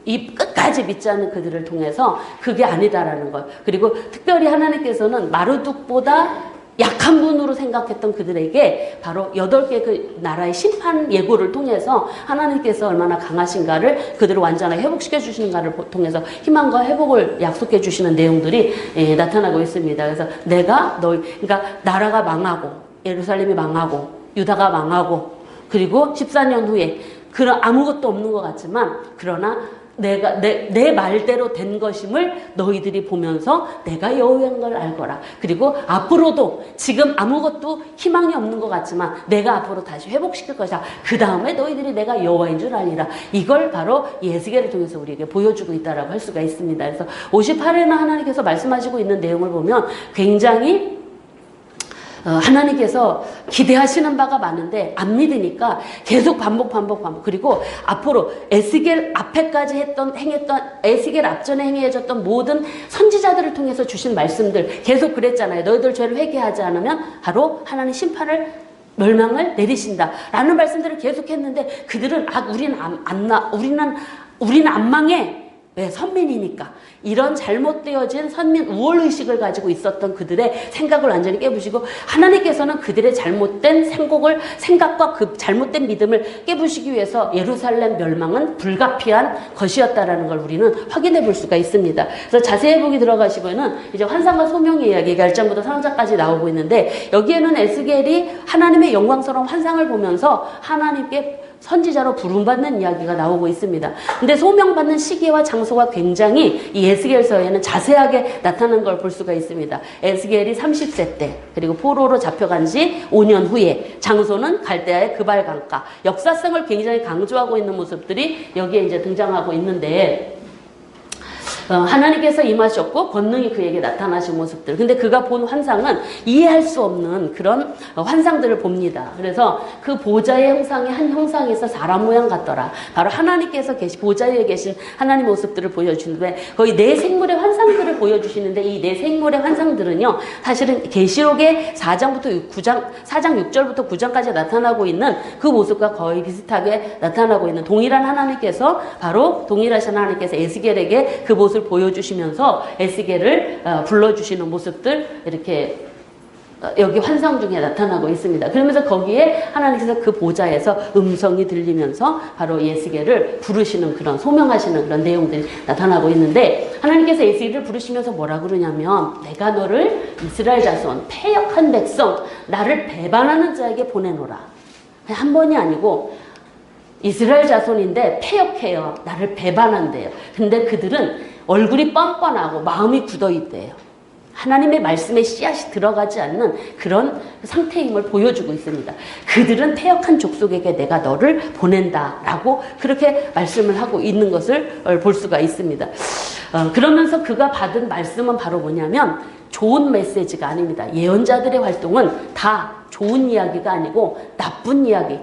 이 끝까지 믿지 않는 그들을 통해서 그게 아니다라는 것. 그리고 특별히 하나님께서는 마르둑보다 약한 분으로 생각했던 그들에게 바로 8개 그 나라의 심판 예고를 통해서 하나님께서 얼마나 강하신가를, 그들을 완전하게 회복시켜 주시는가를 통해서 희망과 회복을 약속해 주시는 내용들이 나타나고 있습니다. 그래서 그러니까 나라가 망하고, 예루살렘이 망하고, 유다가 망하고, 그리고 14년 후에 그런 아무것도 없는 것 같지만, 그러나 내 말대로 된 것임을 너희들이 보면서 내가 여호와인 걸 알거라. 그리고 앞으로도 지금 아무것도 희망이 없는 것 같지만 내가 앞으로 다시 회복시킬 것이다. 그 다음에 너희들이 내가 여호와인 줄 알리라. 이걸 바로 에스겔을 통해서 우리에게 보여주고 있다라고 할 수가 있습니다. 그래서 58회나 하나님께서 말씀하시고 있는 내용을 보면 굉장히 하나님께서 기대하시는 바가 많은데 안 믿으니까 계속 반복. 그리고 앞으로 에스겔 앞에까지 행했던 에스겔 앞전에 행해졌던 모든 선지자들을 통해서 주신 말씀들 계속 그랬잖아요. 너희들 죄를 회개하지 않으면 바로 하나님 심판을, 멸망을 내리신다 라는 말씀들을 계속했는데, 그들은 우리는 안 망해. 왜? 선민이니까. 이런 잘못되어진 선민 우월의식을 가지고 있었던 그들의 생각을 완전히 깨부시고, 하나님께서는 그들의 잘못된 생각과 그 잘못된 믿음을 깨부시기 위해서 예루살렘 멸망은 불가피한 것이었다라는 걸 우리는 확인해 볼 수가 있습니다. 그래서 자세히 보기 들어가시면은 이제 환상과 소명의 이야기가 1장부터 3장까지 나오고 있는데, 여기에는 에스겔이 하나님의 영광스러운 환상을 보면서 하나님께 선지자로 부름받는 이야기가 나오고 있습니다. 근데 소명받는 시기와 장소가 굉장히 이 에스겔서에는 자세하게 나타난 걸 볼 수가 있습니다. 에스겔이 30세 때, 그리고 포로로 잡혀간 지 5년 후에, 장소는 갈대아의 그발 강가. 역사성을 굉장히 강조하고 있는 모습들이 여기에 이제 등장하고 있는데, 하나님께서 임하셨고 권능이 그에게 나타나신 모습들. 근데 그가 본 환상은 이해할 수 없는 그런 환상들을 봅니다. 그래서 그 보좌의 형상이 한 형상에서 사람 모양 같더라. 바로 하나님께서 보좌 위에 계신 하나님 모습들을 보여주는데 거의 네 생물의 환상들을 보여주시는데 이 네 생물의 환상들은요. 사실은 계시록의 4장부터 9장, 4장 6절부터 9장까지 나타나고 있는 그 모습과 거의 비슷하게 나타나고 있는 동일한 하나님께서 바로 동일하신 하나님께서 에스겔에게 그 모습을 보여주시면서 에스겔을 불러주시는 모습들 이렇게 여기 환상 중에 나타나고 있습니다. 그러면서 거기에 하나님께서 그 보좌에서 음성이 들리면서 바로 에스겔을 부르시는 그런 소명하시는 그런 내용들이 나타나고 있는데 하나님께서 에스겔을 부르시면서 뭐라 그러냐면 내가 너를 이스라엘 자손 패역한 백성 나를 배반하는 자에게 보내노라. 한 번이 아니고 이스라엘 자손인데 패역해요. 나를 배반한대요. 근데 그들은 얼굴이 뻔뻔하고 마음이 굳어있대요. 하나님의 말씀에 씨앗이 들어가지 않는 그런 상태임을 보여주고 있습니다. 그들은 패역한 족속에게 내가 너를 보낸다라고 그렇게 말씀을 하고 있는 것을 볼 수가 있습니다. 그러면서 그가 받은 말씀은 바로 뭐냐면 좋은 메시지가 아닙니다. 예언자들의 활동은 다 좋은 이야기가 아니고 나쁜 이야기,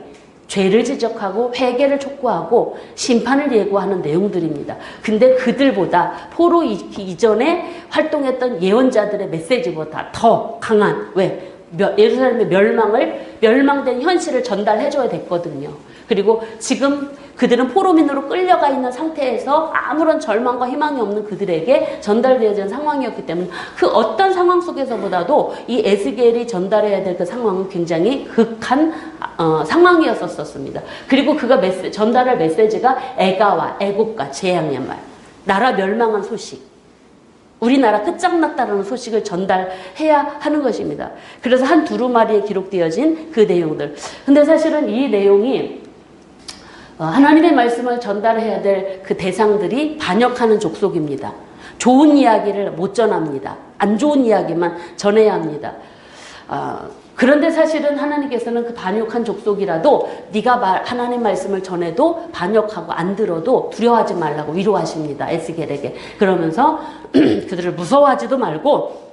죄를 지적하고 회개를 촉구하고 심판을 예고하는 내용들입니다. 근데 그들보다 포로 이전에 활동했던 예언자들의 메시지보다 더 강한 예루살렘의 멸망된 현실을 전달해줘야 됐거든요. 그리고 지금 그들은 포로민으로 끌려가 있는 상태에서 아무런 절망과 희망이 없는 그들에게 전달되어진 상황이었기 때문에 그 어떤 상황 속에서보다도 이 에스겔이 전달해야 될 그 상황은 굉장히 극한 상황이었었습니다. 그리고 그가 전달할 메시지가 애가와 애곡과 재앙의 말, 나라 멸망한 소식, 우리나라 끝장났다라는 소식을 전달해야 하는 것입니다. 그래서 한 두루마리에 기록되어진 그 내용들. 근데 사실은 이 내용이 하나님의 말씀을 전달해야 될 그 대상들이 반역하는 족속입니다. 좋은 이야기를 못 전합니다. 안 좋은 이야기만 전해야 합니다. 그런데 사실은 하나님께서는 그 반역한 족속이라도 네가 하나님 말씀을 전해도 반역하고 안 들어도 두려워하지 말라고 위로하십니다. 에스겔에게. 그러면서 그들을 무서워하지도 말고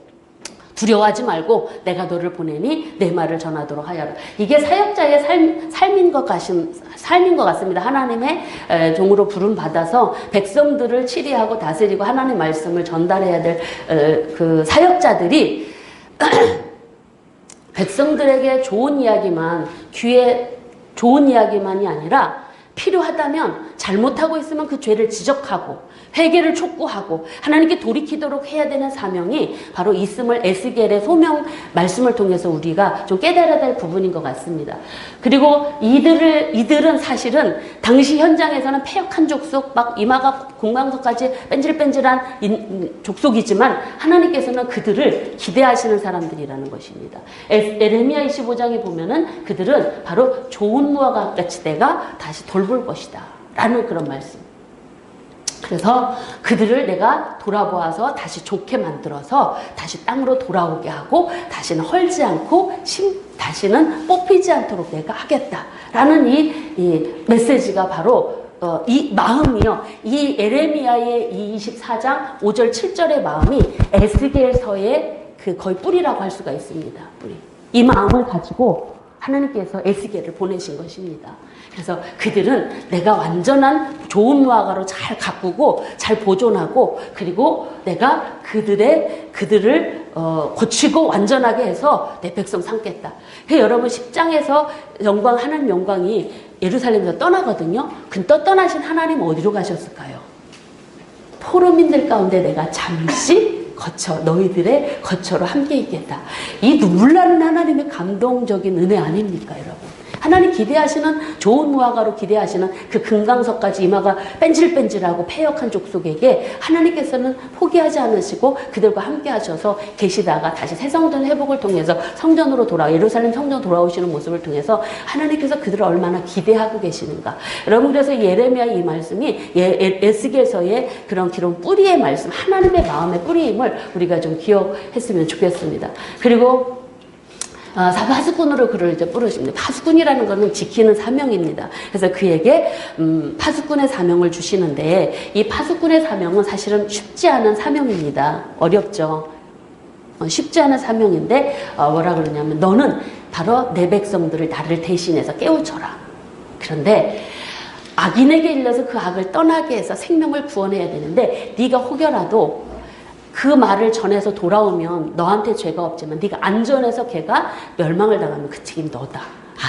두려워하지 말고 내가 너를 보내니 내 말을 전하도록 하여라. 이게 사역자의 삶인 것 같습니다. 하나님의 종으로 부름받아서 백성들을 치리하고 다스리고 하나님 말씀을 전달해야 될 그 사역자들이 백성들에게 좋은 이야기만, 귀에 좋은 이야기만이 아니라 필요하다면 잘못하고 있으면 그 죄를 지적하고 회개를 촉구하고 하나님께 돌이키도록 해야 되는 사명이 바로 있음을 에스겔의 소명 말씀을 통해서 우리가 좀 깨달아야 될 부분인 것 같습니다. 그리고 이들은 사실은 당시 현장에서는 패역한 족속, 막 이마가 공방석까지 뺀질뺀질한 족속이지만 하나님께서는 그들을 기대하시는 사람들이라는 것입니다. 에레미야 25장에 보면은 그들은 바로 좋은 무화과 같이 내가 다시 돌볼 것이다 라는 그런 말씀. 그래서 그들을 내가 돌아보아서 다시 좋게 만들어서 다시 땅으로 돌아오게 하고 다시는 헐지 않고 다시는 뽑히지 않도록 내가 하겠다라는 이 메시지가 바로 이 마음이요. 이 에레미야의 이 24장 5절 7절의 마음이 에스겔서의 그 거의 뿌리라고 할 수가 있습니다. 뿌리. 이 마음을 가지고 하나님께서 에스겔을 보내신 것입니다. 그래서 그들은 내가 완전한 좋은 무화과로 잘 가꾸고 잘 보존하고 그리고 내가 그들을 고치고 완전하게 해서 내 백성 삼겠다. 그래서 여러분 10장에서 하나님 영광이 예루살렘에서 떠나거든요. 근데 떠나신 하나님 어디로 가셨을까요? 포로민들 가운데 내가 잠시 너희들의 거처로 함께 있겠다. 이 눈물 나는 하나님의 감동적인 은혜 아닙니까, 여러분? 하나님 기대하시는 좋은 무화과로 기대하시는 그 금강석까지 이마가 뺀질뺀질하고 패역한 족속에게 하나님께서는 포기하지 않으시고 그들과 함께 하셔서 계시다가 다시 새 성전 회복을 통해서 예루살렘 성전 돌아오시는 모습을 통해서 하나님께서 그들을 얼마나 기대하고 계시는가. 여러분 그래서 예레미야 이 말씀이 에스겔서의 그런 기록 뿌리의 말씀, 하나님의 마음의 뿌리임을 우리가 좀 기억했으면 좋겠습니다. 그리고 파수꾼으로 그를 이제 부르십니다. 파수꾼이라는 것은 지키는 사명입니다. 그래서 그에게 파수꾼의 사명을 주시는데 이 파수꾼의 사명은 사실은 쉽지 않은 사명입니다. 어렵죠. 쉽지 않은 사명인데 뭐라 그러냐면 너는 바로 내 백성들을 나를 대신해서 깨우쳐라. 그런데 악인에게 일러서 그 악을 떠나게 해서 생명을 구원해야 되는데 네가 혹여라도 그 말을 전해서 돌아오면 너한테 죄가 없지만 네가 안전해서 걔가 멸망을 당하면 그 책임이 너다.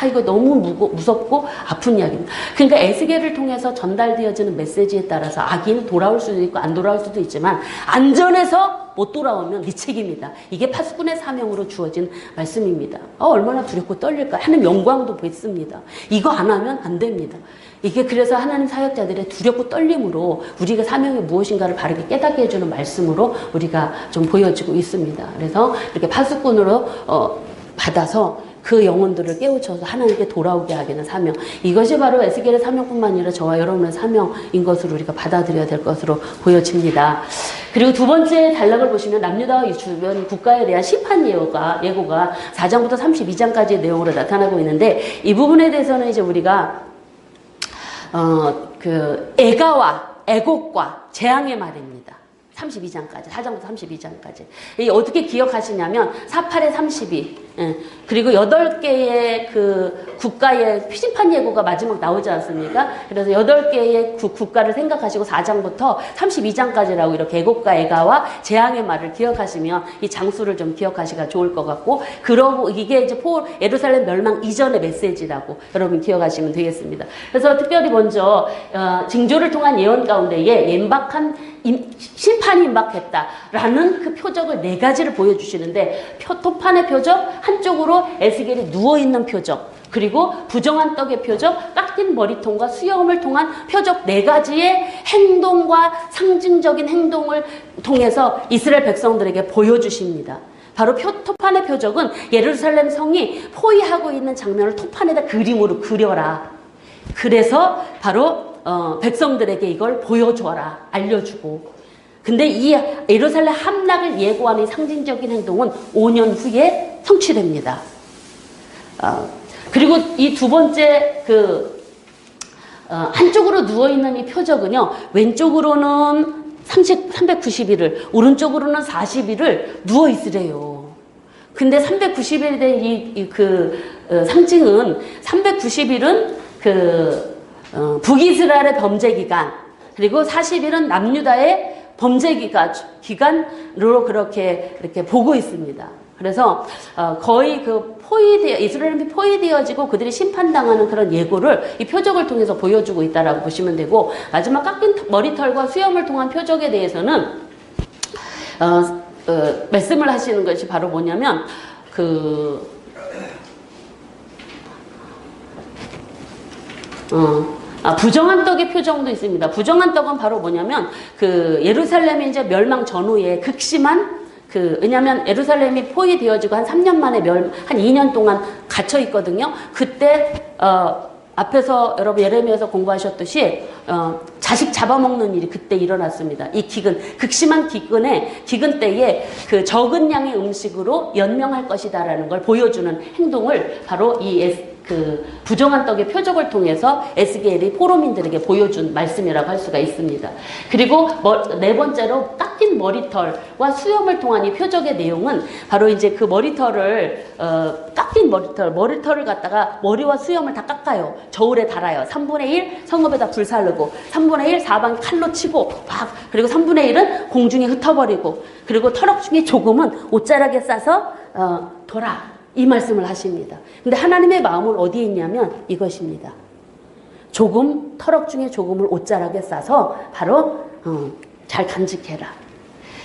이거 너무 무섭고 아픈 이야기입니다. 그러니까 에스겔을 통해서 전달되어지는 메시지에 따라서 악인은 돌아올 수도 있고 안 돌아올 수도 있지만 안전해서 못 돌아오면 네 책임이다. 이게 파수꾼의 사명으로 주어진 말씀입니다. 얼마나 두렵고 떨릴까 하는 영광도 보였습니다. 이거 안 하면 안 됩니다. 이게 그래서 하나님 사역자들의 두렵고 떨림으로 우리가 사명이 무엇인가를 바르게 깨닫게 해주는 말씀으로 우리가 좀 보여지고 있습니다. 그래서 이렇게 파수꾼으로 받아서 그 영혼들을 깨우쳐서 하나님께 돌아오게 하기는 사명. 이것이 바로 에스겔의 사명뿐만 아니라 저와 여러분의 사명인 것으로 우리가 받아들여야 될 것으로 보여집니다. 그리고 두 번째 단락을 보시면 남유다와 주변 국가에 대한 심판 예고가 4장부터 32장까지의 내용으로 나타나고 있는데 이 부분에 대해서는 이제 우리가 애가와 애곡과 재앙의 말입니다. 32장까지, 4장부터 32장까지. 어떻게 기억하시냐면, 48에 32, 그리고 8개의 그 국가의 심판 예고가 마지막 나오지 않습니까? 그래서 8개의 국가를 생각하시고 4장부터 32장까지라고 이렇게 애곡과 애가와 재앙의 말을 기억하시면 이 장수를 좀 기억하시기가 좋을 것 같고, 그러고 이게 이제 예루살렘 멸망 이전의 메시지라고 여러분 기억하시면 되겠습니다. 그래서 특별히 먼저, 징조를 통한 예언 가운데에 임박한 심판이 임박했다라는 그 표적을 4가지를 보여주시는데 토판의 표적, 한쪽으로 에스겔이 누워있는 표적, 그리고 부정한 떡의 표적, 깎인 머리통과 수염을 통한 표적 4가지의 행동과 상징적인 행동을 통해서 이스라엘 백성들에게 보여주십니다. 바로 토판의 표적은 예루살렘 성이 포위하고 있는 장면을 토판에다 그림으로 그려라. 그래서 바로 백성들에게 이걸 보여줘라, 알려주고. 근데 이 예루살렘 함락을 예고하는 상징적인 행동은 5년 후에 성취됩니다. 그리고 이 두 번째 한쪽으로 누워있는 이 표적은요, 왼쪽으로는 390일을, 오른쪽으로는 40일을 누워있으래요. 근데 390일에 대한 상징은 390일은 북이스라엘의 범죄 기간, 그리고 40일은 남유다의 범죄 기간으로 이렇게 보고 있습니다. 그래서 거의 이스라엘이 포위되어지고 그들이 심판당하는 그런 예고를 이 표적을 통해서 보여주고 있다라고 보시면 되고, 마지막 깎인 머리털과 수염을 통한 표적에 대해서는 말씀을 하시는 것이 바로 뭐냐면 부정한 떡의 표정도 있습니다. 부정한 떡은 바로 뭐냐면 예루살렘이 이제 멸망 전후에 극심한 왜냐하면 예루살렘이 포위되어지고 한 3년 만에 한 2년 동안 gat혀 있거든요. 그때 앞에서 여러분 예레미야에서 공부하셨듯이 자식 잡아먹는 일이 그때 일어났습니다. 이 극심한 기근 때에 적은 양의 음식으로 연명할 것이다라는 걸 보여주는 행동을 바로 부정한 떡의 표적을 통해서 에스겔이 포로민들에게 보여준 말씀이라고 할 수가 있습니다. 그리고 4번째로 깎인 머리털과 수염을 통한 이 표적의 내용은 바로 이제 그 머리털을 깎인 머리털을 갖다가 머리와 수염을 다 깎아요. 저울에 달아요. 3분의 1 성읍에다 불사르고 3분의 1 사방 칼로 치고 그리고 3분의 1은 공중에 흩어버리고, 그리고 터럭 중에 조금은 옷자락에 싸서 둬라. 이 말씀을 하십니다. 근데 하나님의 마음은 어디에 있냐면 이것입니다. 터럭 중에 조금을 옷자락에 싸서 바로 잘 간직해라.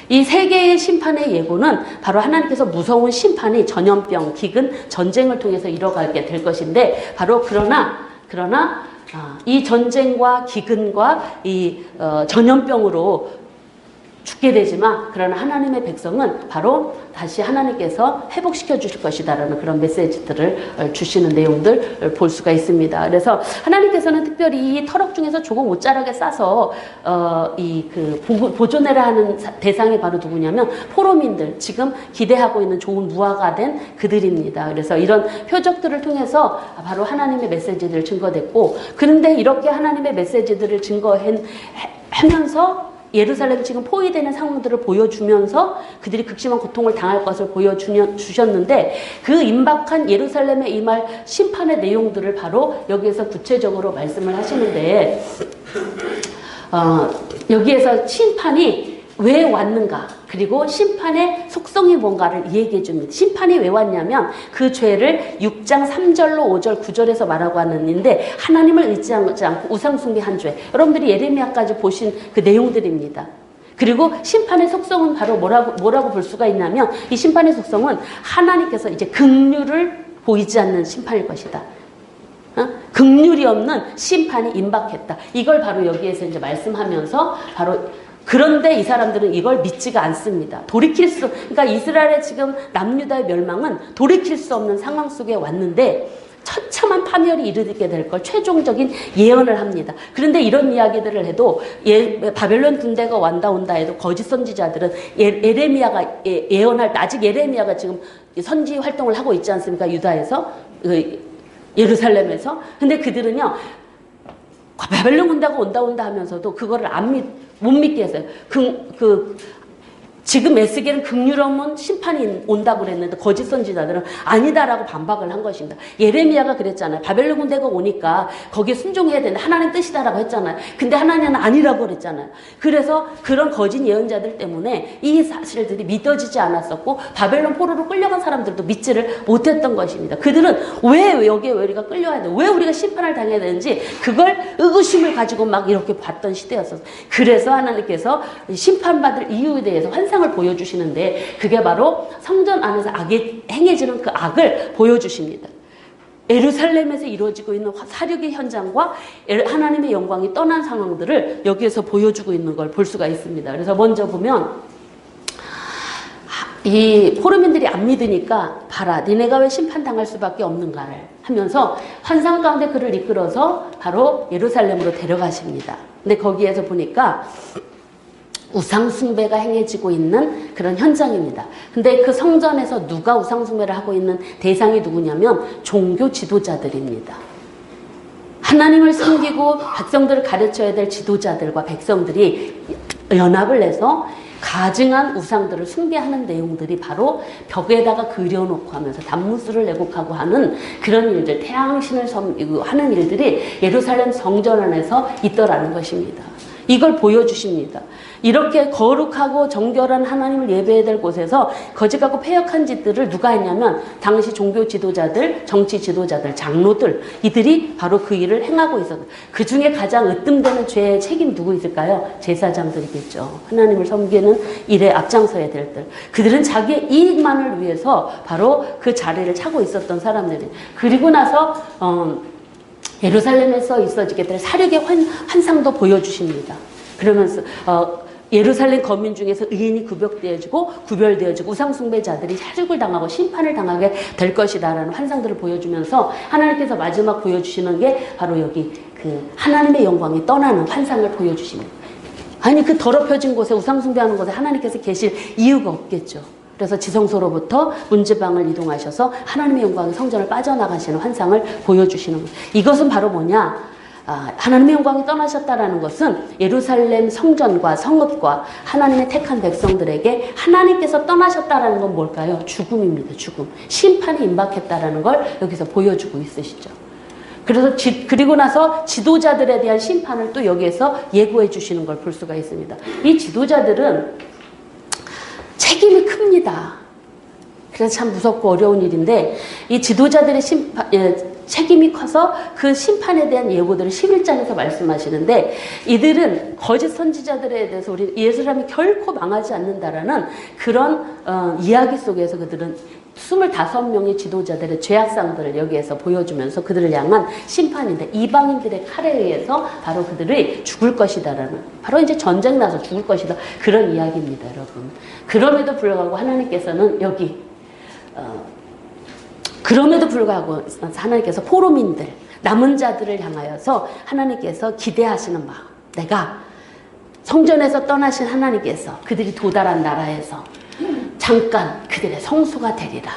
이 3개의 심판의 예고는 바로 하나님께서 무서운 심판이 전염병, 기근, 전쟁을 통해서 이뤄가게 될 것인데, 바로 그러나 이 전쟁과 기근과 이 전염병으로 죽게 되지만 그러나 하나님의 백성은 바로 다시 하나님께서 회복시켜 주실 것이다라는 그런 메시지들을 주시는 내용들 볼 수가 있습니다. 그래서 하나님께서는 특별히 이 터럭 중에서 조금 옷자락에 싸서 보존해라 하는 대상이 바로 누구냐면 포로민들, 지금 기대하고 있는 좋은 무화가 된 그들입니다. 그래서 이런 표적들을 통해서 바로 하나님의 메시지들을 증거됐고, 그런데 이렇게 하나님의 메시지들을 증거하면서 예루살렘 지금 포위되는 상황들을 보여주면서 그들이 극심한 고통을 당할 것을 보여주셨는데, 그 임박한 예루살렘에 임할 심판의 내용들을 바로 여기에서 구체적으로 말씀을 하시는데, 여기에서 심판이 왜 왔는가, 그리고 심판의 속성이 뭔가를 얘기해 줍니다. 심판이 왜 왔냐면 그 죄를 6장 3절로 5절 9절에서 말하고 하는데, 하나님을 의지하지 않고 우상숭배한 죄, 여러분들이 예레미야까지 보신 그 내용들입니다. 그리고 심판의 속성은 바로 뭐라고 볼 수가 있냐면, 이 심판의 속성은 하나님께서 이제 긍휼을 보이지 않는 심판일 것이다. 긍휼이 없는 심판이 임박했다. 이걸 바로 여기에서 이제 말씀하면서 바로, 그런데 이 사람들은 이걸 믿지가 않습니다. 그러니까 이스라엘의 지금 남유다의 멸망은 돌이킬 수 없는 상황 속에 왔는데 처참한 파멸이 이르게 될 걸 최종적인 예언을 합니다. 그런데 이런 이야기들을 해도 바벨론 군대가 온다 해도 거짓 선지자들은 예레미야가 예언할 때, 아직 예레미야가 지금 선지 활동을 하고 있지 않습니까? 유다에서, 예루살렘에서. 근데 그들은요, 바벨론 군대가 온다 하면서도 그거를 못 믿게 했어요. 지금 에스겔은 긍휼 없는 심판이 온다고 그랬는데 거짓 선지자들은 아니다라고 반박을 한 것입니다. 예레미야가 그랬잖아요. 바벨론 군대가 오니까 거기에 순종해야 된다, 하나님 뜻이다라고 했잖아요. 근데 하나님은 아니라고 그랬잖아요. 그래서 그런 거짓 예언자들 때문에 이 사실들이 믿어지지 않았었고, 바벨론 포로로 끌려간 사람들도 믿지를 못했던 것입니다. 그들은 왜 여기에 우리가 끌려야 돼, 왜 우리가 심판을 당해야 되는지 그걸 의구심을 가지고 막 이렇게 봤던 시대였어요. 그래서 하나님께서 심판받을 이유에 대해서 환상을 보여주시는데, 그게 바로 성전 안에서 악이 행해지는 그 악을 보여주십니다. 예루살렘에서 이루어지고 있는 사륙의 현장과 하나님의 영광이 떠난 상황들을 여기에서 보여주고 있는 걸 볼 수가 있습니다. 그래서 먼저 보면, 이 포로민들이 안 믿으니까 봐라, 니네가 왜 심판당할 수밖에 없는가를 하면서 환상 가운데 그를 이끌어서 바로 예루살렘으로 데려가십니다. 근데 거기에서 보니까 우상숭배가 행해지고 있는 그런 현장입니다. 근데 그 성전에서 누가 우상숭배를 하고 있는 대상이 누구냐면 종교 지도자들입니다. 하나님을 섬기고 백성들을 가르쳐야 될 지도자들과 백성들이 연합을 해서 가증한 우상들을 숭배하는 내용들이 바로 벽에다가 그려놓고 하면서 단무스를 내곡하고 하는 그런 일들, 태양신을 하는 일들이 예루살렘 성전 안에서 있더라는 것입니다. 이걸 보여주십니다. 이렇게 거룩하고 정결한 하나님을 예배해야 될 곳에서 거짓하고 패역한 짓들을 누가 했냐면 당시 종교 지도자들, 정치 지도자들, 장로들, 이들이 바로 그 일을 행하고 있었어요. 그 중에 가장 으뜸되는 죄의 책임 누구 있을까요? 제사장들이겠죠. 하나님을 섬기는 일에 앞장서야 될 들. 그들은 자기의 이익만을 위해서 바로 그 자리를 차고 있었던 사람들이. 그리고 나서 예루살렘에서 있어지게 될 사륙의 환상도 보여주십니다. 그러면서 예루살렘 거민 중에서 의인이 구별되어지고 우상숭배자들이 사륙을 당하고 심판을 당하게 될 것이다라는 환상들을 보여주면서 하나님께서 마지막 보여주시는 게 바로 여기 그 하나님의 영광이 떠나는 환상을 보여주십니다. 아니, 그 더럽혀진 곳에, 우상숭배하는 곳에 하나님께서 계실 이유가 없겠죠. 그래서 지성소로부터 문지방을 이동하셔서 하나님의 영광이 성전을 빠져나가시는 환상을 보여주시는 거예요. 이것은 바로 뭐냐? 하나님의 영광이 떠나셨다라는 것은 예루살렘 성전과 성읍과 하나님의 택한 백성들에게 하나님께서 떠나셨다라는 건 뭘까요? 죽음입니다. 죽음. 심판이 임박했다라는 걸 여기서 보여주고 있으시죠. 그래서 그리고 나서 지도자들에 대한 심판을 또 여기에서 예고해 주시는 걸 볼 수가 있습니다. 이 지도자들은 책임이 큽니다. 그래서 참 무섭고 어려운 일인데, 이 지도자들의 책임이 커서 그 심판에 대한 예고들을 11장에서 말씀하시는데, 이들은 거짓 선지자들에 대해서 우리 예루살렘이 결코 망하지 않는다라는 그런 이야기 속에서 그들은 25명의 지도자들의 죄악상들을 여기에서 보여주면서 그들을 향한 심판인데 이방인들의 칼에 의해서 바로 그들이 죽을 것이다라는 바로 이제 전쟁 나서 죽을 것이다 그런 이야기입니다, 여러분. 그럼에도 불구하고 하나님께서는 여기 그럼에도 불구하고 하나님께서 포로민들 남은 자들을 향하여서 하나님께서 기대하시는 마음, 내가 성전에서 떠나신 하나님께서 그들이 도달한 나라에서 잠깐 그들의 성소가 되리라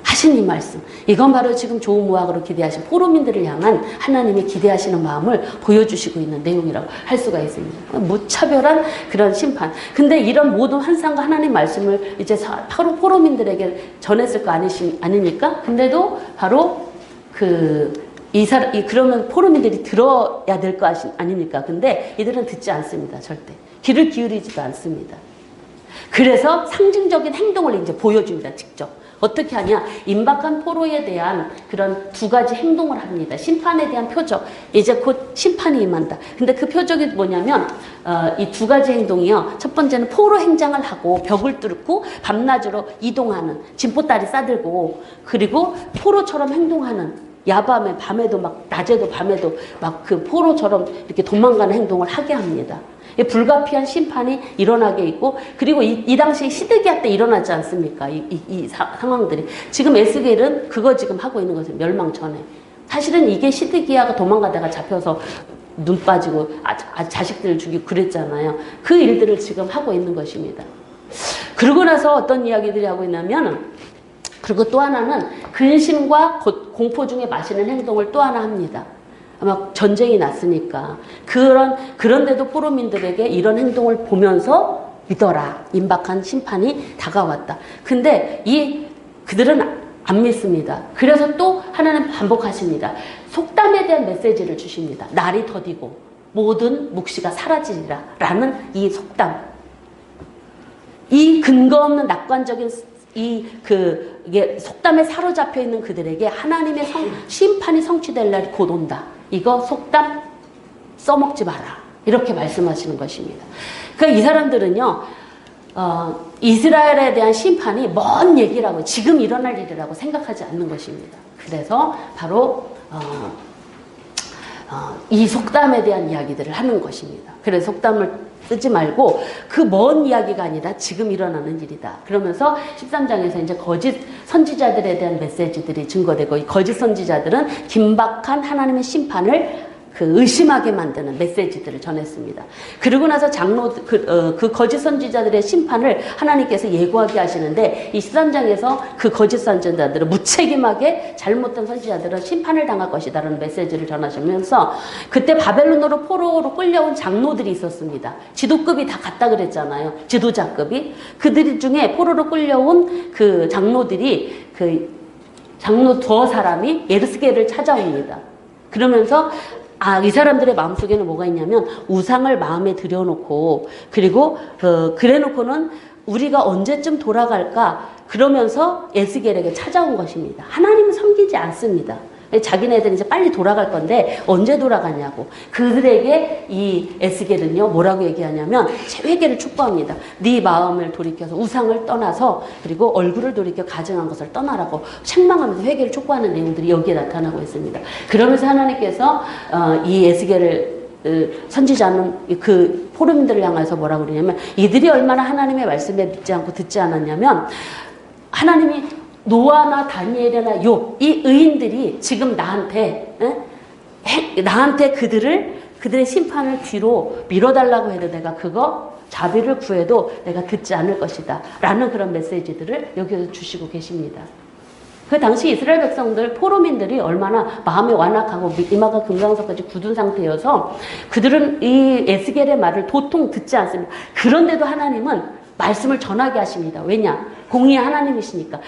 하신 이 말씀, 이건 바로 지금 좋은 무학으로 기대하신 포로민들을 향한 하나님이 기대하시는 마음을 보여주시고 있는 내용이라고 할 수가 있습니다. 무차별한 그런 심판. 근데 이런 모든 환상과 하나님 말씀을 이제 바로 포로민들에게 전했을 거 아니니까? 근데도 바로 그러면 포로민들이 들어야 될 거 아닙니까? 근데 이들은 듣지 않습니다. 절대. 귀를 기울이지도 않습니다. 그래서 상징적인 행동을 이제 보여줍니다. 직접. 어떻게 하냐? 임박한 포로에 대한 그런 두 가지 행동을 합니다. 심판에 대한 표적. 이제 곧 심판이 임한다. 근데 그 표적이 뭐냐면 이 두 가지 행동이요. 첫 번째는 포로 행장을 하고 벽을 뚫고 밤낮으로 이동하는 진포다리 싸들고 그리고 포로처럼 행동하는 야밤에 밤에도 막 낮에도 밤에도 막 그 포로처럼 이렇게 도망가는 행동을 하게 합니다. 불가피한 심판이 일어나게 있고 그리고 이 당시 시드기야 때 일어나지 않습니까? 이 상황들이. 지금 에스겔은 그거 지금 하고 있는 거죠. 멸망 전에. 사실은 이게 시드기야가 도망가다가 잡혀서 눈 빠지고 자식들을 죽이고 그랬잖아요. 그 일들을 지금 하고 있는 것입니다. 그러고 나서 어떤 이야기들이 하고 있냐면 그리고 또 하나는 근심과 공포 중에 마시는 행동을 또 하나 합니다. 아마 전쟁이 났으니까 그런데도 포로민들에게 이런 행동을 보면서 믿어라. 임박한 심판이 다가왔다. 근데 그들은 안 믿습니다. 그래서 또 하나는 반복하십니다. 속담에 대한 메시지를 주십니다. 날이 더디고 모든 묵시가 사라지리라 라는 이 속담. 이 근거 없는 낙관적인 이게 속담에 사로잡혀 있는 그들에게 하나님의 심판이 성취될 날이 곧 온다. 이거 속담 써먹지 마라. 이렇게 말씀하시는 것입니다. 그러니까 이 사람들은요, 이스라엘에 대한 심판이 먼 얘기라고, 지금 일어날 일이라고 생각하지 않는 것입니다. 그래서 바로, 이 속담에 대한 이야기들을 하는 것입니다. 그래서 속담을 쓰지 말고 그 먼 이야기가 아니라 지금 일어나는 일이다. 그러면서 13장에서 이제 거짓 선지자들에 대한 메시지들이 증거되고 이 거짓 선지자들은 긴박한 하나님의 심판을 의심하게 만드는 메시지들을 전했습니다. 그리고 나서 그 거짓 선지자들의 심판을 하나님께서 예고하게 하시는데 이 13장에서 그 거짓 선지자들은 무책임하게 잘못된 선지자들은 심판을 당할 것이다라는 메시지를 전하시면서 그때 바벨론으로 포로로 끌려온 장로들이 있었습니다. 지도급이 다 같다 그랬잖아요. 지도자급이. 그들 중에 포로로 끌려온 그 장로들이 장로 두어 사람이 에스겔을 찾아옵니다. 그러면서 이 사람들의 마음속에는 뭐가 있냐면 우상을 마음에 들여놓고 그리고 그래놓고는 우리가 언제쯤 돌아갈까 그러면서 에스겔에게 찾아온 것입니다. 하나님은 섬기지 않습니다. 자기네들은 이제 빨리 돌아갈 건데 언제 돌아가냐고. 그들에게 이 에스겔은요 뭐라고 얘기하냐면 회개를 촉구합니다. 네 마음을 돌이켜서 우상을 떠나서 그리고 얼굴을 돌이켜 가증한 것을 떠나라고 책망하면서 회개를 촉구하는 내용들이 여기에 나타나고 있습니다. 그러면서 하나님께서 이 에스겔을 선지자는 그 포로민들을 향해서 뭐라고 그러냐면 이들이 얼마나 하나님의 말씀에 믿지 않고 듣지 않았냐면 하나님이 노아나 다니엘이나 욥 이 의인들이 지금 나한테 그들의 심판을 뒤로 밀어달라고 해도 내가 그거 자비를 구해도 내가 듣지 않을 것이다 라는 그런 메시지들을 여기서 주시고 계십니다. 그 당시 이스라엘 백성들 포로민들이 얼마나 마음이 완악하고 이마가 금강석까지 굳은 상태여서 그들은 이 에스겔의 말을 도통 듣지 않습니다. 그런데도 하나님은 말씀을 전하게 하십니다. 왜냐? 공의의 하나님이시니까.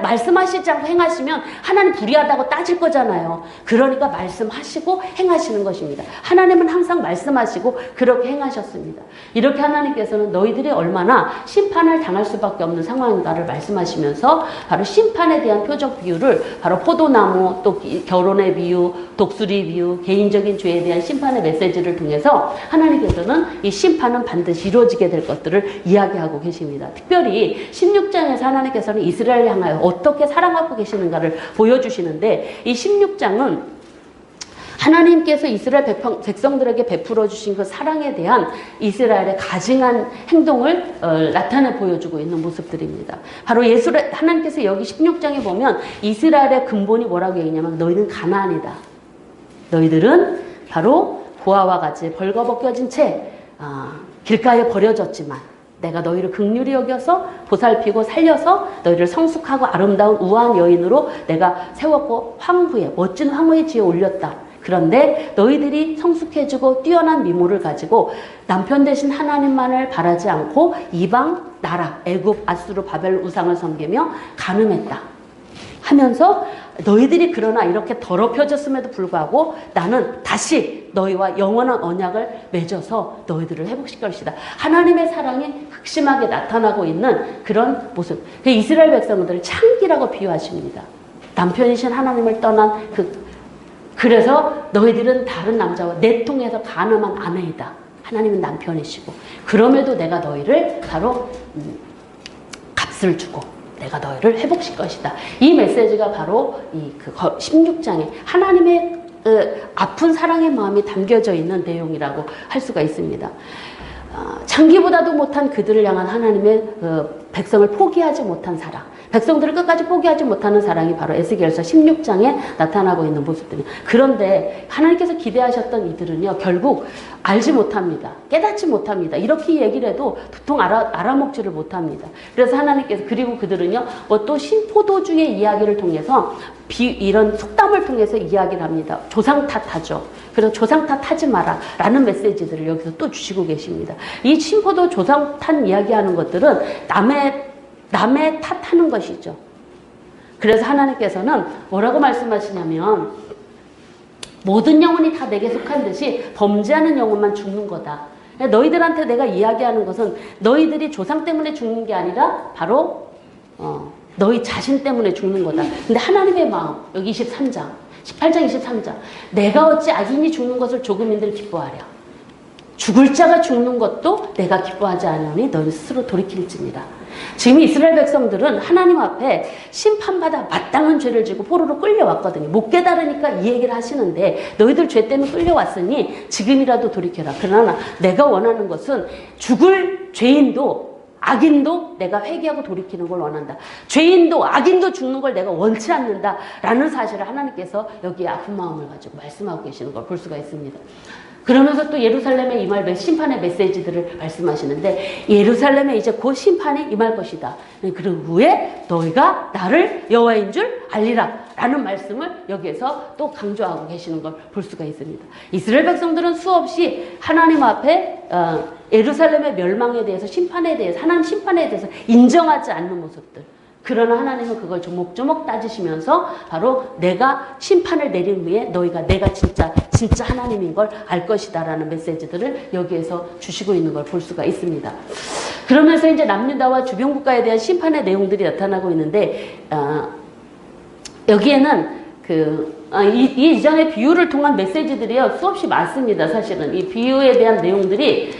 말씀하시지 않고 행하시면 하나님 불의하다고 따질 거잖아요. 그러니까 말씀하시고 행하시는 것입니다. 하나님은 항상 말씀하시고 그렇게 행하셨습니다. 이렇게 하나님께서는 너희들이 얼마나 심판을 당할 수밖에 없는 상황인가를 말씀하시면서 바로 심판에 대한 표적 비유를 바로 포도나무, 또 결혼의 비유, 독수리 비유, 개인적인 죄에 대한 심판의 메시지를 통해서 하나님께서는 이 심판은 반드시 이루어지게 될 것들을 이야기하고 계십니다. 특별히 16 16장에서 하나님께서는 이스라엘을 향하여 어떻게 사랑하고 계시는가를 보여주시는데, 이 16장은 하나님께서 이스라엘 백성들에게 베풀어 주신 그 사랑에 대한 이스라엘의 가증한 행동을 나타내 보여주고 있는 모습들입니다. 바로 하나님께서 여기 16장에 보면 이스라엘의 근본이 뭐라고 얘기냐면, 너희는 가나안이다. 너희들은 바로 고아와 같이 벌거벗겨진 채 길가에 버려졌지만 내가 너희를 긍휼히 여겨서 보살피고 살려서 너희를 성숙하고 아름다운 우아한 여인으로 내가 세웠고 황후에, 멋진 황후의 지에 올렸다. 그런데 너희들이 성숙해지고 뛰어난 미모를 가지고 남편 대신 하나님만을 바라지 않고 이방 나라, 애굽, 아수르, 바벨 우상을 섬기며 간음했다 하면서, 너희들이 그러나 이렇게 더럽혀졌음에도 불구하고 나는 다시 너희와 영원한 언약을 맺어서 너희들을 회복시킬 것이다. 하나님의 사랑이 극심하게 나타나고 있는 그런 모습. 이스라엘 백성들을 창기라고 비유하십니다. 남편이신 하나님을 떠난 그래서 너희들은 다른 남자와 내통해서 간음한 아내이다. 하나님은 남편이시고, 그럼에도 내가 너희를 바로 값을 주고 내가 너희를 회복시킬 것이다. 이 메시지가 바로 이 16장에 하나님의 아픈 사랑의 마음이 담겨져 있는 내용이라고 할 수가 있습니다. 창기보다도 못한 그들을 향한 하나님의 백성을 포기하지 못한 사랑, 백성들을 끝까지 포기하지 못하는 사랑이 바로 에스겔서 16장에 나타나고 있는 모습들이에요. 그런데 하나님께서 기대하셨던 이들은요, 결국 알지 못합니다. 깨닫지 못합니다. 이렇게 얘기를 해도 도통 알아먹지를 못합니다. 그래서 하나님께서, 그리고 그들은요, 또 신포도주의 이야기를 통해서 이런 속담을 통해서 이야기를 합니다. 조상 탓하죠. 그래서 조상 탓하지 마라 라는 메시지들을 여기서 또 주시고 계십니다. 이 신포도 조상 탓 이야기하는 것들은 남의 탓하는 것이죠. 그래서 하나님께서는 뭐라고 말씀하시냐면, 모든 영혼이 다 내게 속한 듯이 범죄하는 영혼만 죽는 거다. 너희들한테 내가 이야기하는 것은 너희들이 조상 때문에 죽는 게 아니라 바로 너희 자신 때문에 죽는 거다. 근데 하나님의 마음, 여기 18장 23장, 내가 어찌 악인이 죽는 것을 조금인들 기뻐하랴. 죽을 자가 죽는 것도 내가 기뻐하지 않으니 너희 스스로 돌이킬지니라. 지금 이스라엘 백성들은 하나님 앞에 심판받아 마땅한 죄를 지고 포로로 끌려왔거든요. 못 깨달으니까 이 얘기를 하시는데, 너희들 죄 때문에 끌려왔으니 지금이라도 돌이켜라. 그러나 내가 원하는 것은 죽을 죄인도 악인도 내가 회개하고 돌이키는 걸 원한다. 죄인도 악인도 죽는 걸 내가 원치 않는다 라는 사실을 하나님께서 여기에 아픈 마음을 가지고 말씀하고 계시는 걸 볼 수가 있습니다. 그러면서 또 예루살렘에 임할 심판의 메시지들을 말씀하시는데, 예루살렘에 이제 곧 심판이 임할 것이다. 그리고 후에 너희가 나를 여호와인 줄 알리라 라는 말씀을 여기에서 또 강조하고 계시는 걸 볼 수가 있습니다. 이스라엘 백성들은 수없이 하나님 앞에 예루살렘의 멸망에 대해서, 심판에 대해서, 하나님 심판에 대해서 인정하지 않는 모습들, 그러나 하나님은 그걸 조목조목 따지시면서 바로 내가 심판을 내린 후에 너희가 내가 진짜 하나님인 걸 알 것이다 라는 메시지들을 여기에서 주시고 있는 걸 볼 수가 있습니다. 그러면서 이제 남유다와 주변 국가에 대한 심판의 내용들이 나타나고 있는데, 여기에는 이 이전의 비유를 통한 메시지들이요, 수없이 많습니다. 사실은 이 비유에 대한 내용들이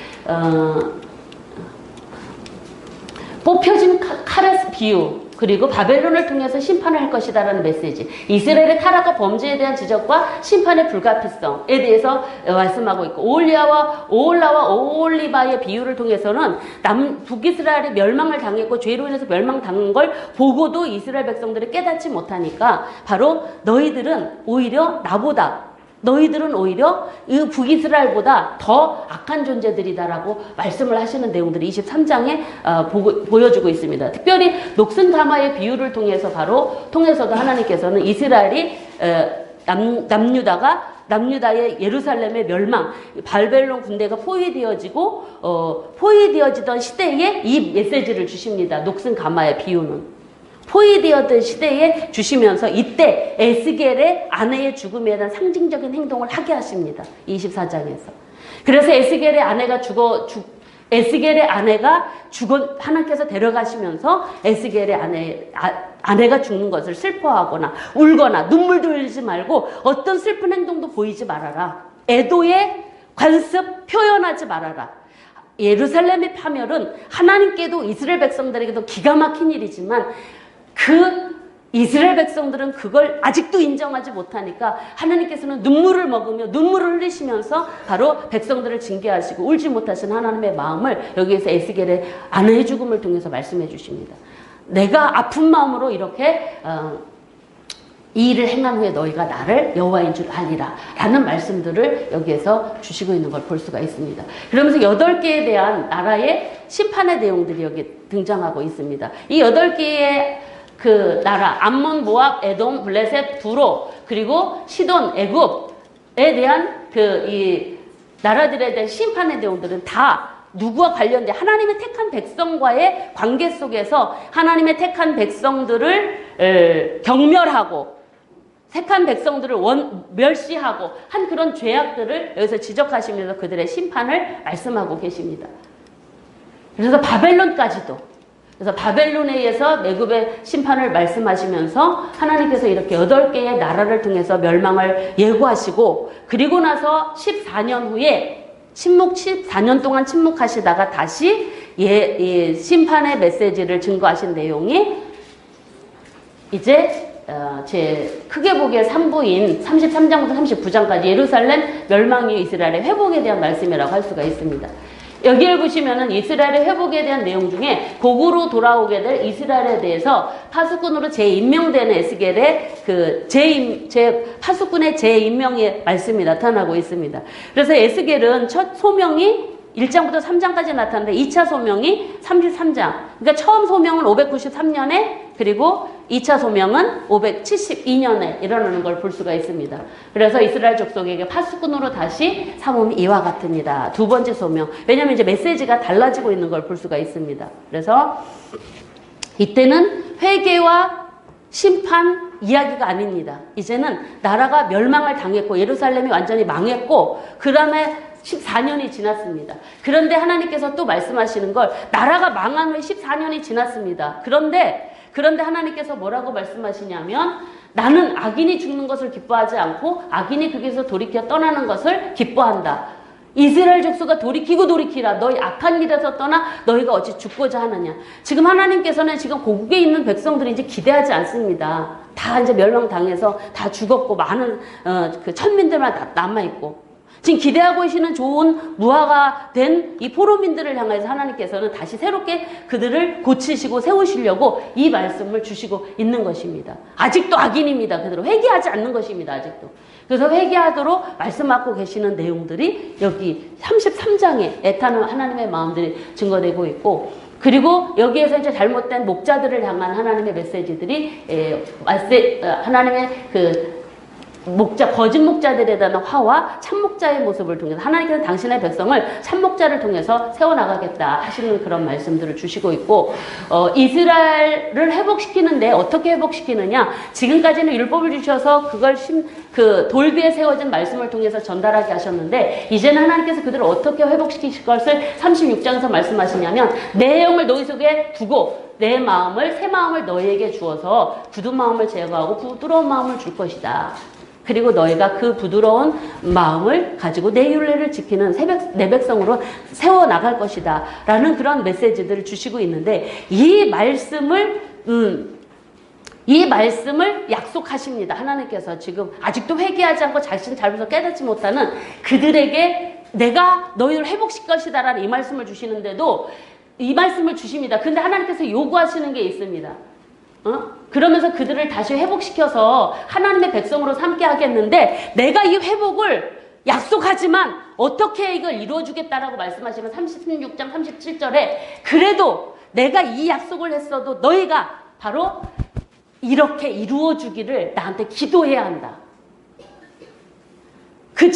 뽑혀진 칼의 비유, 그리고 바벨론을 통해서 심판을 할 것이다 라는 메시지, 이스라엘의 타락과 범죄에 대한 지적과 심판의 불가피성에 대해서 말씀하고 있고, 오홀라와 오홀리바의 비유를 통해서는 북이스라엘이 멸망을 당했고 죄로 인해서 멸망당한 걸 보고도 이스라엘 백성들이 깨닫지 못하니까 바로 너희들은 오히려 이 북이스라엘보다 더 악한 존재들이다라고 말씀을 하시는 내용들이 23장에 보여주고 있습니다. 특별히 녹슨 가마의 비유를 통해서도 하나님께서는 이스라엘이 남유다의 예루살렘의 멸망, 바벨론 군대가 포위되어지던 시대에 이 메시지를 주십니다. 녹슨 가마의 비유는. 포위되었던 시대에 주시면서 이때 에스겔의 아내의 죽음에 대한 상징적인 행동을 하게 하십니다. 24장에서. 그래서 에스겔의 아내가 하나님께서 데려가시면서 에스겔의 아내가 죽는 것을 슬퍼하거나 울거나 눈물도 흘리지 말고 어떤 슬픈 행동도 보이지 말아라. 애도의 관습 표현하지 말아라. 예루살렘의 파멸은 하나님께도 이스라엘 백성들에게도 기가 막힌 일이지만 그 이스라엘 백성들은 그걸 아직도 인정하지 못하니까 하나님께서는 눈물을 먹으며 눈물을 흘리시면서 바로 백성들을 징계하시고 울지 못하신 하나님의 마음을 여기에서 에스겔의 아내의 죽음을 통해서 말씀해 주십니다. 내가 아픈 마음으로 이렇게 이 일을 행한 후에 너희가 나를 여호와인 줄 알리라 라는 말씀들을 여기에서 주시고 있는 걸 볼 수가 있습니다. 그러면서 8개에 대한 나라의 심판의 내용들이 여기 등장하고 있습니다. 이 8개의 그 나라 암몬, 모압, 에돔, 블레셋, 두로 그리고 시돈, 애굽에 대한 그 이 나라들에 대한 심판의 내용들은 다 누구와 관련된 하나님의 택한 백성과의 관계 속에서 하나님의 택한 백성들을 경멸하고 택한 백성들을 멸시하고 한 그런 죄악들을 여기서 지적하시면서 그들의 심판을 말씀하고 계십니다. 그래서 바벨론까지도 그래서 바벨론에 의해서 매국의 심판을 말씀하시면서 하나님께서 이렇게 8개의 나라를 통해서 멸망을 예고하시고 그리고 나서 14년 후에 14년 동안 침묵하시다가 다시 심판의 메시지를 증거하신 내용이 이제 제 크게 보기에 3부인 33장부터 39장까지 예루살렘 멸망 이후 이스라엘의 회복에 대한 말씀이라고 할 수가 있습니다. 여기를 보시면은 이스라엘의 회복에 대한 내용 중에 곡으로 돌아오게 될 이스라엘에 대해서 파수꾼으로 재임명되는 에스겔의 그 파수꾼의 재임명의 말씀이 나타나고 있습니다. 그래서 에스겔은 첫 소명이 1장부터 3장까지 나타나는데 2차 소명이 33장. 그러니까 처음 소명은 593년에 그리고 2차 소명은 572년에 일어나는 걸 볼 수가 있습니다. 그래서 이스라엘 족속에게 파수꾼으로 다시 삼음이 이와 같으니라. 두 번째 소명. 왜냐하면 이제 메시지가 달라지고 있는 걸 볼 수가 있습니다. 그래서 이때는 회개와 심판 이야기가 아닙니다. 이제는 나라가 멸망을 당했고 예루살렘이 완전히 망했고 그 다음에 14년이 지났습니다. 그런데 하나님께서 또 말씀하시는 걸 나라가 망한 후에 14년이 지났습니다. 그런데 하나님께서 뭐라고 말씀하시냐면 나는 악인이 죽는 것을 기뻐하지 않고 악인이 거기서 돌이켜 떠나는 것을 기뻐한다. 이스라엘 족속아 돌이키라. 너희 악한 길에서 떠나 너희가 어찌 죽고자 하느냐. 지금 하나님께서는 지금 고국에 있는 백성들이 이제 기대하지 않습니다. 다 이제 멸망당해서 다 죽었고 많은 그 천민들만 다 남아있고 지금 기대하고 계시는 좋은 무화가 된 이 포로민들을 향해서 하나님께서는 다시 새롭게 그들을 고치시고 세우시려고 이 말씀을 주시고 있는 것입니다. 아직도 악인입니다. 그대로 회개하지 않는 것입니다. 아직도. 그래서 회개하도록 말씀하고 계시는 내용들이 여기 33장에 애타는 하나님의 마음들이 증거되고 있고 그리고 여기에서 이제 잘못된 목자들을 향한 하나님의 메시지들이 하나님의 그 거짓 목자들에 대한 화와 참목자의 모습을 통해서 하나님께서 당신의 백성을 참목자를 통해서 세워나가겠다 하시는 그런 말씀들을 주시고 있고 이스라엘을 회복시키는데 어떻게 회복시키느냐 지금까지는 율법을 주셔서 그걸 그 돌 위에 세워진 말씀을 통해서 전달하게 하셨는데 이제는 하나님께서 그들을 어떻게 회복시키실 것을 36장에서 말씀하시냐면 내 영을 너희 속에 두고 내 마음을 새 마음을 너희에게 주어서 굳은 마음을 제거하고 부드러운 마음을 줄 것이다. 그리고 너희가 그 부드러운 마음을 가지고 내 율례를 지키는 내 백성으로 세워나갈 것이다 라는 그런 메시지들을 주시고 있는데 이 말씀을 약속하십니다. 하나님께서 지금 아직도 회개하지 않고 자신 잘못을 깨닫지 못하는 그들에게 내가 너희를 회복시킬 것이다 라는 이 말씀을 주시는데도 이 말씀을 주십니다. 근데 하나님께서 요구하시는 게 있습니다. 그러면서 그들을 다시 회복시켜서 하나님의 백성으로 삼게 하겠는데 내가 이 회복을 약속하지만 어떻게 이걸 이루어주겠다라고 말씀하시면 36장 37절에 그래도 내가 이 약속을 했어도 너희가 바로 이렇게 이루어주기를 나한테 기도해야 한다. 그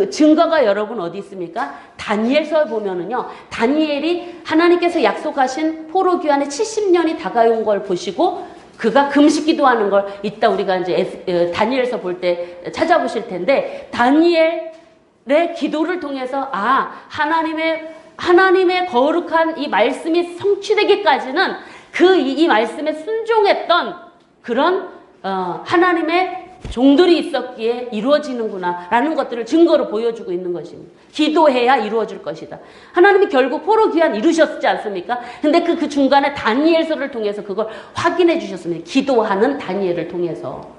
증거가 여러분 어디 있습니까? 다니엘서에 보면은요, 다니엘이 하나님께서 약속하신 포로 귀환의 70년이 다가온 걸 보시고 그가 금식 기도하는 걸 이따 우리가 이제 다니엘서 볼 때 찾아보실 텐데 다니엘의 기도를 통해서 하나님의 거룩한 이 말씀이 성취되기까지는 이 말씀에 순종했던 그런 하나님의 종들이 있었기에 이루어지는구나 라는 것들을 증거로 보여주고 있는 것입니다. 기도해야 이루어질 것이다. 하나님이 결국 포로 귀환 이루셨지 않습니까? 근데 그 중간에 다니엘서를 통해서 그걸 확인해 주셨습니다. 기도하는 다니엘을 통해서.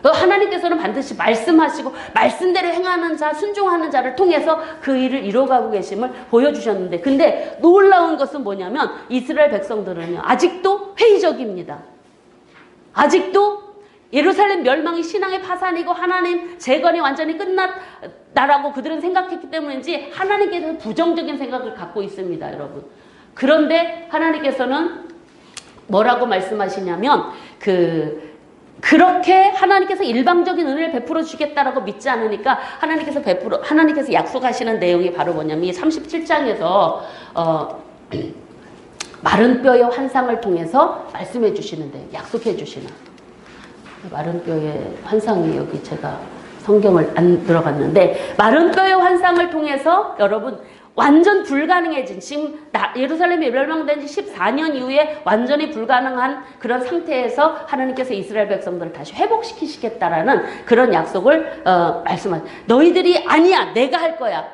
하나님께서는 반드시 말씀하시고 말씀대로 행하는 자, 순종하는 자를 통해서 그 일을 이뤄가고 계심을 보여주셨는데, 근데 놀라운 것은 뭐냐면 이스라엘 백성들은요 아직도 회의적입니다. 아직도 예루살렘 멸망이 신앙의 파산이고 하나님 재건이 완전히 끝났다라고 그들은 생각했기 때문인지 하나님께 대해서 부정적인 생각을 갖고 있습니다, 여러분. 그런데 하나님께서는 뭐라고 말씀하시냐면 그렇게 하나님께서 일방적인 은혜를 베풀어 주겠다라고 믿지 않으니까 하나님께서 약속하시는 내용이 바로 뭐냐면 이 37장에서 마른 뼈의 환상을 통해서 말씀해 주시는데, 약속해 주시는 마른 뼈의 환상이, 여기 제가 성경을 안 들어갔는데, 마른 뼈의 환상을 통해서 여러분 완전 불가능해진, 지금 예루살렘이 멸망된 지 14년 이후에 완전히 불가능한 그런 상태에서 하나님께서 이스라엘 백성들을 다시 회복시키시겠다라는 그런 약속을 말씀하세요. 너희들이 아니야, 내가 할 거야.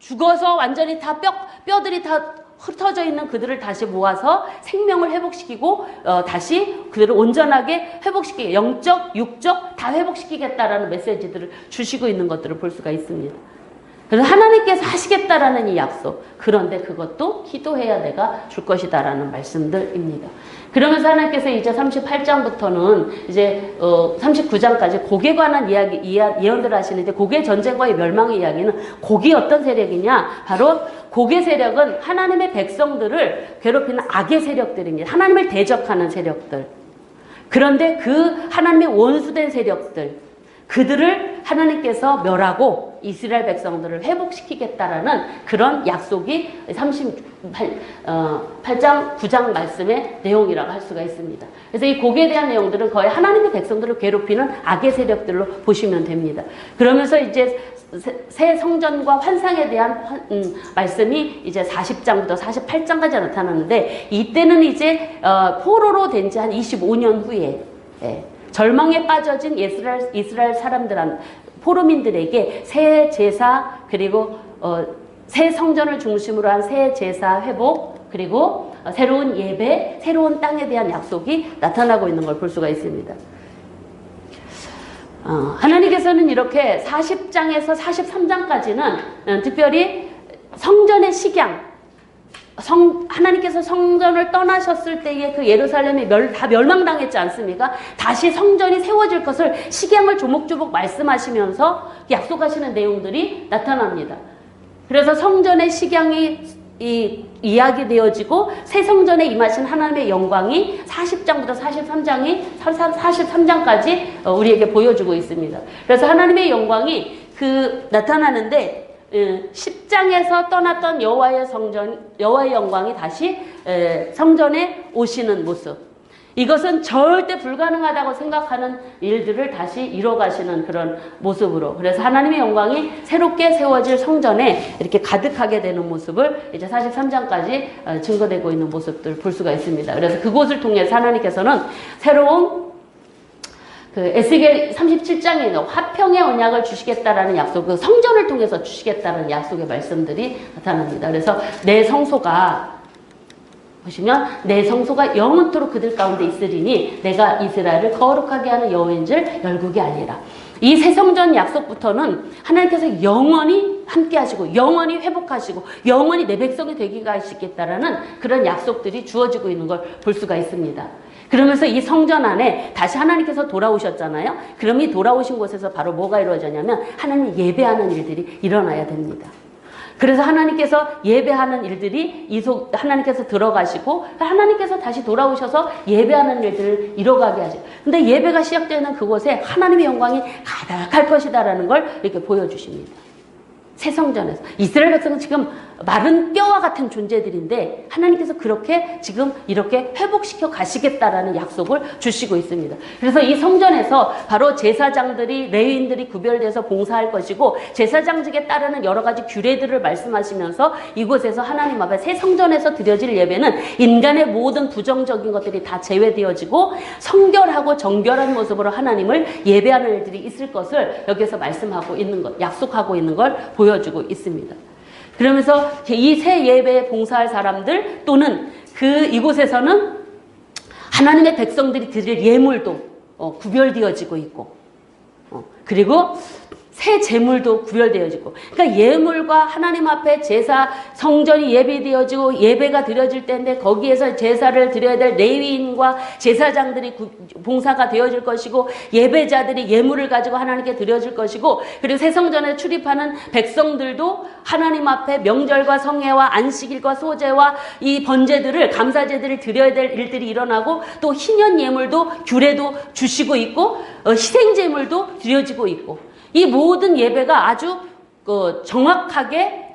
죽어서 완전히 다 뼈들이 다 흩어져 있는 그들을 다시 모아서 생명을 회복시키고 다시 그들을 온전하게 회복시키게, 영적, 육적 다 회복시키겠다라는 메시지들을 주시고 있는 것들을 볼 수가 있습니다. 그래서 하나님께서 하시겠다라는 이 약속, 그런데 그것도 기도해야 내가 줄 것이다라는 말씀들입니다. 그러면서 하나님께서 이제 38장부터는 이제 39장까지 곡에 관한 예언들을 하시는데, 곡의 전쟁과의 멸망의 이야기는, 곡이 어떤 세력이냐, 바로 곡의 세력은 하나님의 백성들을 괴롭히는 악의 세력들입니다. 하나님을 대적하는 세력들. 그런데 그 하나님의 원수된 세력들, 그들을 하나님께서 멸하고 이스라엘 백성들을 회복시키겠다라는 그런 약속이 38장 9장 말씀의 내용이라고 할 수가 있습니다. 그래서 이 곡에 대한 내용들은 거의 하나님의 백성들을 괴롭히는 악의 세력들로 보시면 됩니다. 그러면서 이제 새 성전과 환상에 대한 말씀이 이제 40장부터 48장까지 나타나는데, 이때는 이제 포로로 된 지 한 25년 후에 절망에 빠져진 이스라엘 포로민들에게 새 제사, 그리고 새 성전을 중심으로 한 새 제사 회복, 그리고 새로운 예배, 새로운 땅에 대한 약속이 나타나고 있는 걸 볼 수가 있습니다. 하나님께서는 이렇게 40장에서 43장까지는 특별히 성전의 식양, 하나님께서 성전을 떠나셨을 때에 그 예루살렘이 다 멸망당했지 않습니까? 다시 성전이 세워질 것을 식양을 조목조목 말씀하시면서 약속하시는 내용들이 나타납니다. 그래서 성전의 식양이 이야기되어지고 새 성전에 임하신 하나님의 영광이 40장부터 43장까지 우리에게 보여주고 있습니다. 그래서 하나님의 영광이 나타나는데, 10장에서 떠났던 여호와의 영광이 다시 성전에 오시는 모습, 이것은 절대 불가능하다고 생각하는 일들을 다시 이뤄가시는 그런 모습으로, 그래서 하나님의 영광이 새롭게 세워질 성전에 이렇게 가득하게 되는 모습을 이제 43장까지 증거되고 있는 모습들 볼 수가 있습니다. 그래서 그곳을 통해서 하나님께서는 새로운 에스겔 37장에 화평의 언약을 주시겠다라는 약속, 그 성전을 통해서 주시겠다는 약속의 말씀들이 나타납니다. 그래서 내 성소가, 보시면 내 성소가 영원토록 그들 가운데 있으리니 내가 이스라엘을 거룩하게 하는 여호와인 줄 열국이 알리라. 이 새 성전 약속부터는 하나님께서 영원히 함께 하시고 영원히 회복하시고 영원히 내 백성이 되게 하시겠다라는 그런 약속들이 주어지고 있는 걸 볼 수가 있습니다. 그러면서 이 성전 안에 다시 하나님께서 돌아오셨잖아요. 그럼 이 돌아오신 곳에서 바로 뭐가 이루어졌냐면 하나님 예배하는 일들이 일어나야 됩니다. 그래서 하나님께서 예배하는 일들이 하나님께서 들어가시고 하나님께서 다시 돌아오셔서 예배하는 일들을 이뤄가게 하죠. 근데 예배가 시작되는 그곳에 하나님의 영광이 가득할 것이다라는 걸 이렇게 보여주십니다. 새 성전에서. 이스라엘 백성은 지금 마른 뼈와 같은 존재들인데 하나님께서 그렇게 지금 이렇게 회복시켜 가시겠다라는 약속을 주시고 있습니다. 그래서 이 성전에서 바로 제사장들이 레위인들이 구별돼서 봉사할 것이고 제사장직에 따르는 여러 가지 규례들을 말씀하시면서 이곳에서 하나님 앞에 새 성전에서 드려질 예배는 인간의 모든 부정적인 것들이 다 제외되어지고 성결하고 정결한 모습으로 하나님을 예배하는 일들이 있을 것을 여기서 말씀하고 있는 것, 약속하고 있는 걸 보여주고 있습니다. 그러면서 이 새 예배에 봉사할 사람들 또는 이곳에서는 하나님의 백성들이 드릴 예물도 구별되어지고 있고 그리고 새 제물도 구별되어지고 그러니까 예물과 하나님 앞에 제사 성전이 예비되어지고 예배가 드려질 때인데 거기에서 제사를 드려야 될 레위인과 제사장들이 봉사가 되어질 것이고 예배자들이 예물을 가지고 하나님께 드려질 것이고 그리고 새 성전에 출입하는 백성들도 하나님 앞에 명절과 성회와 안식일과 소제와 이 번제들을 감사제들을 드려야 될 일들이 일어나고 또 희년 예물도 규례도 주시고 있고 희생제물도 드려지고 있고 이 모든 예배가 아주 정확하게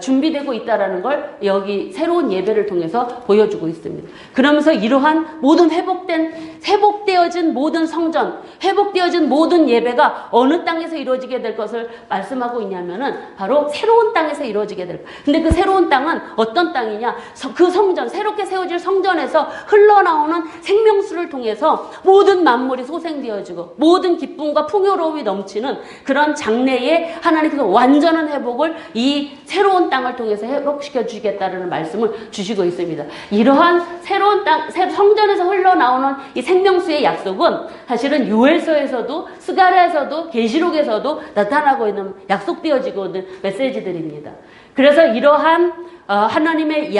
준비되고 있다는 걸 여기 새로운 예배를 통해서 보여주고 있습니다. 그러면서 이러한 모든 회복되어진 모든 성전, 회복되어진 모든 예배가 어느 땅에서 이루어지게 될 것을 말씀하고 있냐면은 바로 새로운 땅에서 이루어지게 될 거예요. 근데 그 새로운 땅은 어떤 땅이냐? 그 성전, 새롭게 세워질 성전에서 흘러나오는 생명수를 통해서 모든 만물이 소생되어지고 모든 기쁨과 풍요로움이 넘치는 그런 장래에 하나님께서 완전한 회복을 이 새로운 땅을 통해서 회복시켜 주시겠다는 말씀을 주시고 있습니다. 이러한 새로운 땅, 성전에서 흘러나오는 이 생명수의 약속은 사실은 요엘서에서도 스가랴에서도 계시록에서도 나타나고 있는 약속되어지고 있는 메시지들입니다. 그래서 이러한 하나님의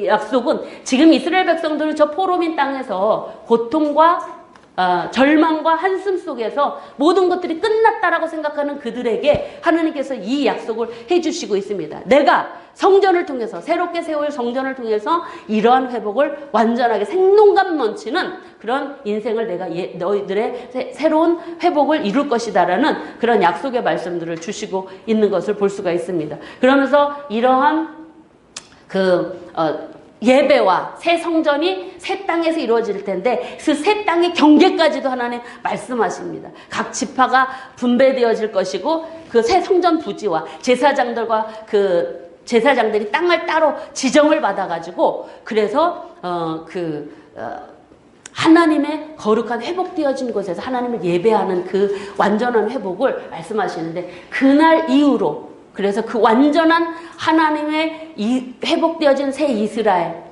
약속은 지금 이스라엘 백성들은 저 포로민 땅에서 고통과 절망과 한숨 속에서 모든 것들이 끝났다라고 생각하는 그들에게 하나님께서 이 약속을 해주시고 있습니다. 내가 성전을 통해서 새롭게 세울 성전을 통해서 이러한 회복을 완전하게 생동감 넘치는 그런 인생을 내가 너희들의 새로운 회복을 이룰 것이다라는 그런 약속의 말씀들을 주시고 있는 것을 볼 수가 있습니다. 그러면서 이러한 예배와 새 성전이 새 땅에서 이루어질 텐데 그 새 땅의 경계까지도 하나님 말씀하십니다. 각 지파가 분배되어질 것이고 그 새 성전 부지와 제사장들과 제사장들이 땅을 따로 지정을 받아가지고 그래서 하나님의 거룩한 회복되어진 곳에서 하나님을 예배하는 그 완전한 회복을 말씀하시는데 그날 이후로 그래서 그 완전한 하나님의 회복되어진 새 이스라엘이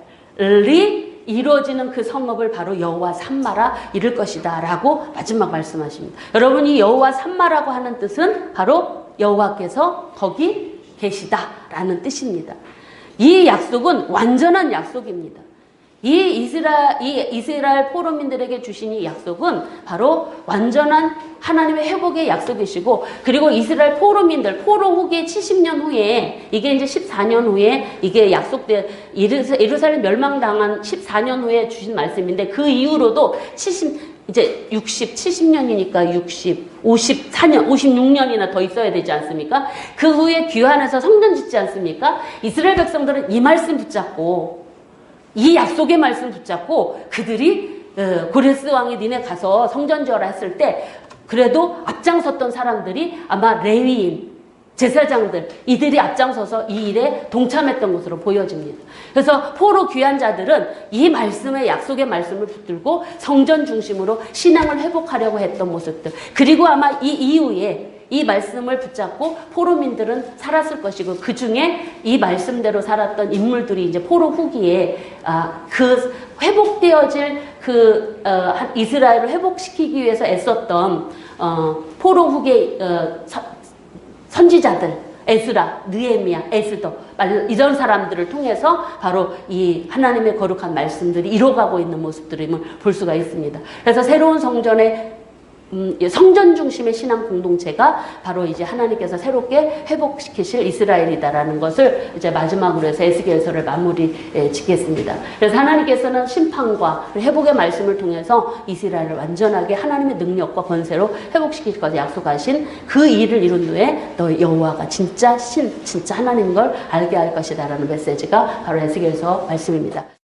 이루어지는 그 성읍을 바로 여호와 삼마라 이룰 것이다 라고 마지막 말씀하십니다. 여러분 이 여호와 삼마라고 하는 뜻은 바로 여호와께서 거기 계시다라는 뜻입니다. 이 약속은 완전한 약속입니다. 이 이스라엘 포로민들에게 주신 이 약속은 바로 완전한 하나님의 회복의 약속이시고 그리고 이스라엘 포로민들 포로 후기에 70년 후에 이게 이제 14년 후에 이게 약속된 예루살렘 멸망당한 14년 후에 주신 말씀인데 그 이후로도 70년이니까 54년, 56년이나 더 있어야 되지 않습니까? 그 후에 귀환해서 성전 짓지 않습니까? 이스라엘 백성들은 이 말씀 붙잡고 이 약속의 말씀 붙잡고 그들이 고레스 왕이 니네 가서 성전 지어라 했을 때 그래도 앞장섰던 사람들이 아마 레위인, 제사장들 이들이 앞장서서 이 일에 동참했던 것으로 보여집니다. 그래서 포로 귀환자들은 이 말씀의 약속의 말씀을 붙들고 성전 중심으로 신앙을 회복하려고 했던 모습들 그리고 아마 이 이후에 이 말씀을 붙잡고 포로민들은 살았을 것이고 그 중에 이 말씀대로 살았던 인물들이 이제 포로 후기에 그 회복되어질 이스라엘을 회복시키기 위해서 애썼던 포로 후기 선지자들 에스라, 느헤미야, 에스더 이런 사람들을 통해서 바로 이 하나님의 거룩한 말씀들이 이뤄가고 있는 모습들을 볼 수가 있습니다. 그래서 새로운 성전의 성전 중심의 신앙 공동체가 바로 이제 하나님께서 새롭게 회복시키실 이스라엘이다라는 것을 이제 마지막으로 해서 에스겔서를 마무리 짓겠습니다. 그래서 하나님께서는 심판과 회복의 말씀을 통해서 이스라엘을 완전하게 하나님의 능력과 권세로 회복시킬 것을 약속하신 그 일을 이룬 후에 너희 여호와가 진짜 진짜 하나님인 걸 알게 할 것이다라는 메시지가 바로 에스겔서 말씀입니다.